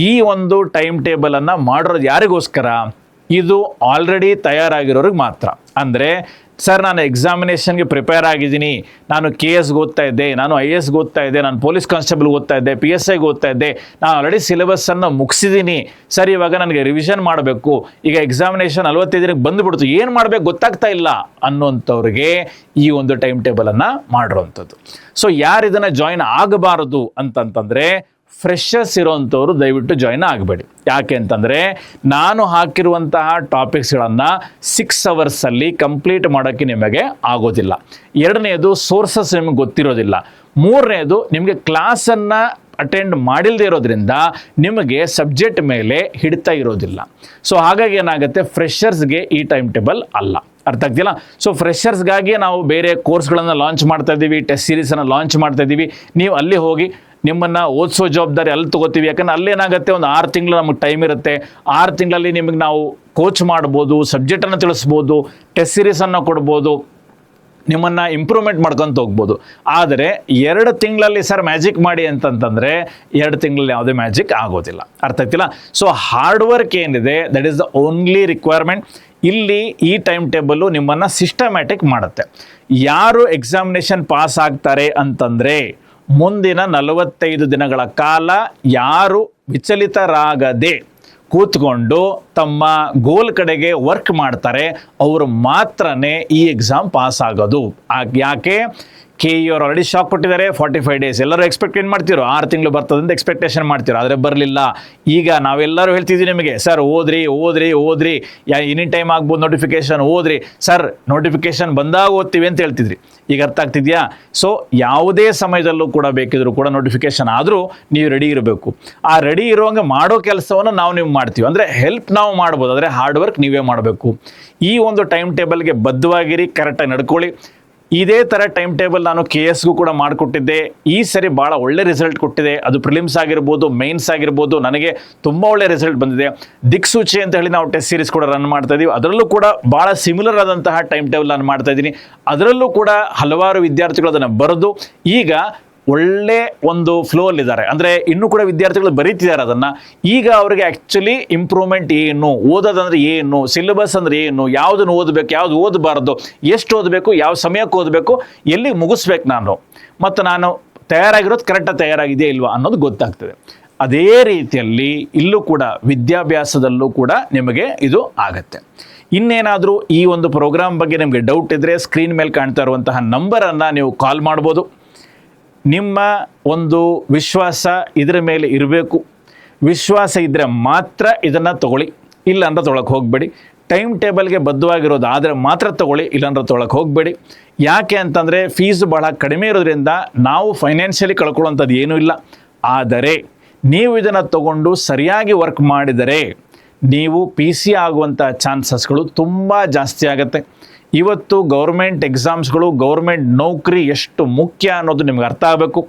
ಈ ಒಂದು ಟೈಮ್ ಟೇಬಲನ್ನು ಮಾಡಿರೋದು ಯಾರಿಗೋಸ್ಕರ, ಇದು ಆಲ್ರೆಡಿ ತಯಾರಾಗಿರೋರಿಗೆ ಮಾತ್ರ. ಅಂದರೆ ಸರ್ ನಾನು ಎಕ್ಸಾಮಿನೇಷನ್ಗೆ ಪ್ರಿಪೇರ್ ಆಗಿದ್ದೀನಿ, ನಾನು KS ಓದ್ತಾ ಇದ್ದೆ, ನಾನು IAS ಓದ್ತಾ ಇದ್ದೆ, ನಾನು ಪೊಲೀಸ್ ಕಾನ್ಸ್ಟೇಬಲ್ ಓದ್ತಾ ಇದ್ದೆ, PSI ಓದ್ತಾ ಇದ್ದೆ, ನಾನು ಆಲ್ರೆಡಿ ಸಿಲೆಬಸ್ಸನ್ನು ಮುಗಿಸಿದ್ದೀನಿ, ಸರ್ ಇವಾಗ ನನಗೆ ರಿವಿಷನ್ ಮಾಡಬೇಕು, ಈಗ ಎಕ್ಸಾಮಿನೇಷನ್ 45 ದಿನಕ್ಕೆ ಬಂದುಬಿಡ್ತು, ಏನು ಮಾಡಬೇಕು ಗೊತ್ತಾಗ್ತಾ ಇಲ್ಲ ಅನ್ನೋಂಥವ್ರಿಗೆ ಈ ಒಂದು ಟೈಮ್ ಟೇಬಲನ್ನು ಮಾಡಿರೋವಂಥದ್ದು. ಸೊ ಯಾರು ಇದನ್ನು ಜಾಯಿನ್ ಆಗಬಾರದು ಅಂತಂತಂದರೆ, ಫ್ರೆಶರ್ಸ್ ಇರೋವಂಥವ್ರು ದಯವಿಟ್ಟು ಜಾಯ್ನ್ ಆಗಬೇಡಿ. ಯಾಕೆ ಅಂತಂದರೆ ನಾನು ಹಾಕಿರುವಂತಹ ಟಾಪಿಕ್ಸ್ಗಳನ್ನು 6 ಅವರ್ಸಲ್ಲಿ ಕಂಪ್ಲೀಟ್ ಮಾಡೋಕ್ಕೆ ನಿಮಗೆ ಆಗೋದಿಲ್ಲ. ಎರಡನೇದು ಸೋರ್ಸಸ್ ನಿಮಗೆ ಗೊತ್ತಿರೋದಿಲ್ಲ. ಮೂರನೇದು ನಿಮಗೆ ಕ್ಲಾಸನ್ನು ಅಟೆಂಡ್ ಮಾಡಿಲ್ಲದೆ ಇರೋದ್ರಿಂದ ನಿಮಗೆ ಸಬ್ಜೆಕ್ಟ್ ಮೇಲೆ ಹಿಡಿತಾ ಇರೋದಿಲ್ಲ. ಸೊ ಹಾಗಾಗಿ ಏನಾಗುತ್ತೆ, ಫ್ರೆಷರ್ಸ್ಗೆ ಈ ಟೈಮ್ ಟೇಬಲ್ ಅಲ್ಲ. ಅರ್ಥ ಆಗ್ತಿಲ್ಲ. ಸೊ ಫ್ರೆಷರ್ಸ್ಗಾಗಿ ನಾವು ಬೇರೆ ಕೋರ್ಸ್ಗಳನ್ನು ಲಾಂಚ್ ಮಾಡ್ತಾ ಇದ್ದೀವಿ, ಟೆಸ್ಟ್ ಸೀರೀಸನ್ನು ಲಾಂಚ್ ಮಾಡ್ತಾ ಇದ್ದೀವಿ. ನೀವು ಅಲ್ಲಿ ಹೋಗಿ ನಿಮ್ಮನ್ನು ಓದಿಸೋ ಜವಾಬ್ದಾರಿ ಅಲ್ಲಿ ತೊಗೋತೀವಿ. ಯಾಕಂದರೆ ಅಲ್ಲೇನಾಗುತ್ತೆ, ಒಂದು 6 ತಿಂಗಳು ನಮಗೆ ಟೈಮ್ ಇರುತ್ತೆ. 6 ತಿಂಗಳಲ್ಲಿ ನಿಮಗೆ ನಾವು ಕೋಚ್ ಮಾಡ್ಬೋದು, ಸಬ್ಜೆಕ್ಟನ್ನು ತಿಳಿಸ್ಬೋದು, ಟೆಸ್ಟ್ ಸೀರೀಸನ್ನು ಕೊಡ್ಬೋದು, ನಿಮ್ಮನ್ನು ಇಂಪ್ರೂವ್ಮೆಂಟ್ ಮಾಡ್ಕೊತ ಹೋಗ್ಬೋದು. ಆದರೆ 2 ತಿಂಗಳಲ್ಲಿ ಸರ್ ಮ್ಯಾಜಿಕ್ ಮಾಡಿ ಅಂತಂತಂದರೆ 2 ತಿಂಗಳಲ್ಲಿ ಯಾವುದೇ ಮ್ಯಾಜಿಕ್ ಆಗೋದಿಲ್ಲ. ಅರ್ಥ ಆಗ್ತಿಲ್ಲ. ಸೊ ಹಾರ್ಡ್ ವರ್ಕ್ ಏನಿದೆ that is the only requirement. ಇಲ್ಲಿ ಈ ಟೈಮ್ ಟೇಬಲ್ಲು ನಿಮ್ಮನ್ನು ಸಿಸ್ಟಮ್ಯಾಟಿಕ್ ಮಾಡುತ್ತೆ. ಯಾರು ಎಕ್ಸಾಮಿನೇಷನ್ ಪಾಸ್ ಆಗ್ತಾರೆ ಅಂತಂದರೆ ಮುಂದಿನ 45 ದಿನಗಳ ಕಾಲ ಯಾರು ವಿಚಲಿತರಾಗದೆ ಕೂತ್ಕೊಂಡು ತಮ್ಮ ಗೋಲ್ ಕಡೆಗೆ ವರ್ಕ್ ಮಾಡ್ತಾರೆ ಅವರು ಮಾತ್ರನೇ ಈ ಎಕ್ಸಾಮ್ ಪಾಸ್ ಆಗೋದು. ಯಾಕೆ, KE ಅವರು ಆಲ್ರೆಡಿ ಶಾಕ್ ಕೊಟ್ಟಿದ್ದಾರೆ. 45 ಡೇಸ್ ಎಲ್ಲರೂ ಎಕ್ಸ್ಪೆಕ್ಟ್ ಏನು ಮಾಡ್ತಿರೋ 6 ತಿಂಗಳು ಬರ್ತದೆ ಅಂತ ಎಕ್ಸ್ಪೆಕ್ಟೇಷನ್ ಮಾಡ್ತಿರೋ, ಆದರೆ ಬರಲಿಲ್ಲ. ಈಗ ನಾವೆಲ್ಲರೂ ಹೇಳ್ತಿದ್ವಿ ನಿಮಗೆ, ಸರ್ ಓದ್ರಿ ಎನಿ ಟೈಮ್ ಆಗ್ಬೋದು ನೋಟಿಫಿಕೇಶನ್, ಓದ್ರಿ ಸರ್ ನೋಟಿಫಿಕೇಶನ್ ಬಂದಾಗ ಓದ್ತೀವಿ ಅಂತ ಹೇಳ್ತಿದ್ರಿ. ಈಗ ಅರ್ಥ ಆಗ್ತಿದೆಯಾ? ಸೊ ಯಾವುದೇ ಸಮಯದಲ್ಲೂ ಕೂಡ ಬೇಕಿದ್ರು ಕೂಡ ನೋಟಿಫಿಕೇಶನ್ ಆದರೂ ನೀವು ರೆಡಿ ಇರಬೇಕು. ಆ ರೆಡಿ ಇರುವಂಗೆ ಮಾಡೋ ಕೆಲಸವನ್ನು ನೀವು ಮಾಡ್ತೀವಿ. ಅಂದರೆ ಹೆಲ್ಪ್ ನಾವು ಮಾಡ್ಬೋದು, ಆದರೆ ಹಾರ್ಡ್ ವರ್ಕ್ ನೀವೇ ಮಾಡಬೇಕು. ಈ ಒಂದು ಟೈಮ್ ಟೇಬಲ್ಗೆ ಬದ್ಧವಾಗಿರಿ, ಕರೆಕ್ಟಾಗಿ ನಡ್ಕೊಳ್ಳಿ. ಇದೇ ಥರ ಟೈಮ್ ಟೇಬಲ್ ನಾನು KSಗೂ ಕೂಡ ಮಾಡಿಕೊಟ್ಟಿದ್ದೆ. ಈ ಸರಿ ಭಾಳ ಒಳ್ಳೆ ರಿಸಲ್ಟ್ ಕೊಟ್ಟಿದೆ. ಅದು ಪ್ರಿಲಿಮ್ಸ್ ಆಗಿರ್ಬೋದು, ಮೈನ್ಸ್ ಆಗಿರ್ಬೋದು, ನನಗೆ ತುಂಬ ಒಳ್ಳೆ ರಿಸಲ್ಟ್ ಬಂದಿದೆ. ದಿಕ್ಸೂಚಿ ಅಂತ ಹೇಳಿ ನಾವು ಟೆಸ್ಟ್ ಸೀರೀಸ್ ಕೂಡ ರನ್ ಮಾಡ್ತಾ ಇದ್ದೀವಿ. ಅದರಲ್ಲೂ ಕೂಡ ಭಾಳ ಸಿಮಿಲರ್ ಆದಂತಹ ಟೈಮ್ ಟೇಬಲ್ ನಾನು ಮಾಡ್ತಾ ಇದ್ದೀನಿ. ಅದರಲ್ಲೂ ಕೂಡ ಹಲವಾರು ವಿದ್ಯಾರ್ಥಿಗಳು ಅದನ್ನು ಬರೆದು ಈಗ ಒಳ್ಳೆ ಒಂದು ಫ್ಲೋಲ್ಲಿದ್ದಾರೆ. ಅಂದರೆ ಇನ್ನೂ ಕೂಡ ವಿದ್ಯಾರ್ಥಿಗಳು ಬರೀತಿದ್ದಾರೆ ಅದನ್ನು. ಈಗ ಅವರಿಗೆ ಆ್ಯಕ್ಚುಲಿ ಇಂಪ್ರೂವ್ಮೆಂಟ್ ಏನು, ಓದೋದಂದ್ರೆ ಏನು, ಸಿಲೆಬಸ್ ಅಂದರೆ ಏನು, ಯಾವುದನ್ನು ಓದಬೇಕು, ಯಾವುದು ಓದಬಾರ್ದು, ಎಷ್ಟು ಓದಬೇಕು, ಯಾವ ಸಮಯಕ್ಕೆ ಓದಬೇಕು, ಎಲ್ಲಿ ಮುಗಿಸ್ಬೇಕು ನಾನು, ಮತ್ತು ನಾನು ತಯಾರಾಗಿರೋದು ಕರೆಕ್ಟಾಗಿ ತಯಾರಾಗಿದೆಯಾ ಇಲ್ವಾ ಅನ್ನೋದು ಗೊತ್ತಾಗ್ತದೆ. ಅದೇ ರೀತಿಯಲ್ಲಿ ಇಲ್ಲೂ ಕೂಡ ವಿದ್ಯಾಭ್ಯಾಸದಲ್ಲೂ ಕೂಡ ನಿಮಗೆ ಇದು ಆಗತ್ತೆ. ಇನ್ನೇನಾದರೂ ಈ ಒಂದು ಪ್ರೋಗ್ರಾಮ್ ಬಗ್ಗೆ ನಿಮಗೆ ಡೌಟ್ ಇದ್ದರೆ ಸ್ಕ್ರೀನ್ ಮೇಲೆ ಕಾಣ್ತಾ ಇರುವಂತಹ ನಂಬರನ್ನು ನೀವು ಕಾಲ್ ಮಾಡ್ಬೋದು. ನಿಮ್ಮ ಒಂದು ವಿಶ್ವಾಸ ಇದರ ಮೇಲೆ ಇರಬೇಕು. ವಿಶ್ವಾಸ ಇದ್ದರೆ ಮಾತ್ರ ಇದನ್ನು ತೊಗೊಳ್ಳಿ, ಇಲ್ಲಾಂದ್ರೆ ತೊಗೊಳಕ್ಕೆ ಹೋಗಬೇಡಿ. ಟೈಮ್ ಟೇಬಲ್ಗೆ ಬದ್ಧವಾಗಿರೋದು ಆದರೆ ಮಾತ್ರ ತೊಗೊಳ್ಳಿ, ಇಲ್ಲಾಂದ್ರೆ ತೊಗೊಳಕ್ಕೆ ಹೋಗಬೇಡಿ. ಯಾಕೆ ಅಂತಂದರೆ ಫೀಸು ಭಾಳ ಕಡಿಮೆ ಇರೋದ್ರಿಂದ ನಾವು ಫೈನಾನ್ಷಿಯಲಿ ಕಳ್ಕೊಳ್ಳೋಂಥದ್ದು ಏನೂ ಇಲ್ಲ. ಆದರೆ ನೀವು ಇದನ್ನು ತಗೊಂಡು ಸರಿಯಾಗಿ ವರ್ಕ್ ಮಾಡಿದರೆ ನೀವು PC ಆಗುವಂಥ ಚಾನ್ಸಸ್ಗಳು ತುಂಬ ಜಾಸ್ತಿ ಆಗುತ್ತೆ. ಇವತ್ತು ಗೌರ್ಮೆಂಟ್ ಎಕ್ಸಾಮ್ಸ್ಗಳು, ಗೌರ್ಮೆಂಟ್ ನೌಕರಿ ಎಷ್ಟು ಮುಖ್ಯ ಅನ್ನೋದು ನಿಮ್ಗೆ ಅರ್ಥ ಆಗಬೇಕು.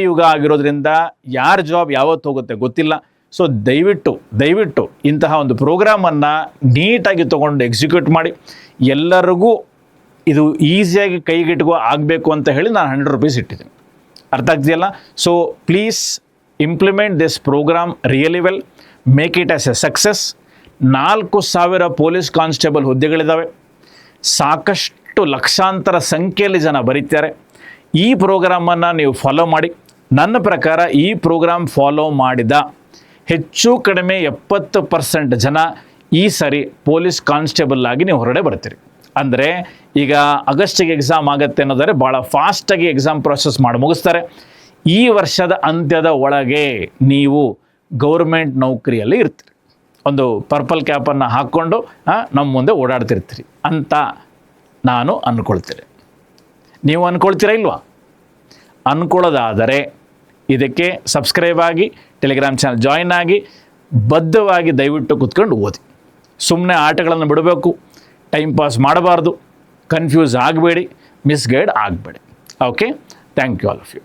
ಯುಗ ಆಗಿರೋದ್ರಿಂದ ಯಾರ ಜಾಬ್ ಯಾವತ್ತು ಹೋಗುತ್ತೆ ಗೊತ್ತಿಲ್ಲ. ಸೊ ದಯವಿಟ್ಟು ಇಂತಹ ಒಂದು ಪ್ರೋಗ್ರಾಮನ್ನು ನೀಟಾಗಿ ತೊಗೊಂಡು ಎಕ್ಸಿಕ್ಯೂಟ್ ಮಾಡಿ. ಎಲ್ಲರಿಗೂ ಇದು ಈಸಿಯಾಗಿ ಕೈಗೆಟುಕೋ ಆಗಬೇಕು ಅಂತ ಹೇಳಿ ನಾನು 100 ರೂಪೀಸ್ ಇಟ್ಟಿದ್ದೀನಿ. ಅರ್ಥ ಆಗ್ತಿದೆಯಲ್ಲ? So please implement this programme really well, make it as a success. 4,000 police constable ಹುದ್ದೆಗಳಿದ್ದಾವೆ. ಸಾಕಷ್ಟು ಲಕ್ಷಾಂತರ ಸಂಖ್ಯೆಯಲ್ಲಿ ಜನ ಬರೀತಾರೆ. ಈ ಪ್ರೋಗ್ರಾಮನ್ನು ನೀವು ಫಾಲೋ ಮಾಡಿ. ನನ್ನ ಪ್ರಕಾರ ಈ ಪ್ರೋಗ್ರಾಮ್ ಫಾಲೋ ಮಾಡಿದ ಹೆಚ್ಚು ಕಡಿಮೆ 70% ಜನ ಈ ಸರಿ ಪೊಲೀಸ್ ಕಾನ್ಸ್ಟೇಬಲ್ ಆಗಿ ನೀವು ಹೊರಗಡೆ ಬರ್ತೀರಿ. ಅಂದರೆ ಈಗ ಆಗಸ್ಟಿಗೆ ಎಕ್ಸಾಮ್ ಆಗುತ್ತೆ ಅನ್ನೋದಾದರೆ ಭಾಳ ಫಾಸ್ಟಾಗಿ ಎಕ್ಸಾಮ್ ಪ್ರೊಸೆಸ್ ಮಾಡಿ ಮುಗಿಸ್ತಾರೆ. ಈ ವರ್ಷದ ಅಂತ್ಯದ ಒಳಗೆ ನೀವು ಗೌರ್ಮೆಂಟ್ ನೌಕರಿಯಲ್ಲಿ ಇರ್ತೀರಿ. ಒಂದು ಪರ್ಪಲ್ ಕ್ಯಾಪನ್ನು ಹಾಕ್ಕೊಂಡು ನಮ್ಮ ಮುಂದೆ ಓಡಾಡ್ತಿರ್ತೀರಿ ಅಂತ ನಾನು ಅಂದ್ಕೊಳ್ತೀನಿ. ನೀವು ಅಂದ್ಕೊಳ್ತೀರಾ ಇಲ್ವಾ? ಅಂದ್ಕೊಳ್ಳೋದಾದರೆ ಇದಕ್ಕೆ ಸಬ್ಸ್ಕ್ರೈಬ್ ಆಗಿ, ಟೆಲಿಗ್ರಾಮ್ ಚಾನಲ್ ಜಾಯಿನ್ ಆಗಿ, ಬದ್ಧವಾಗಿ ದಯವಿಟ್ಟು ಕೂತ್ಕೊಂಡು ಓದಿ. ಸುಮ್ಮನೆ ಆಟಗಳನ್ನು ಬಿಡಬೇಕು, ಟೈಮ್ ಪಾಸ್ ಮಾಡಬಾರ್ದು, ಕನ್ಫ್ಯೂಸ್ ಆಗಬೇಡಿ, ಮಿಸ್ಗೈಡ್ ಆಗಬೇಡಿ. Okay, thank you all of you.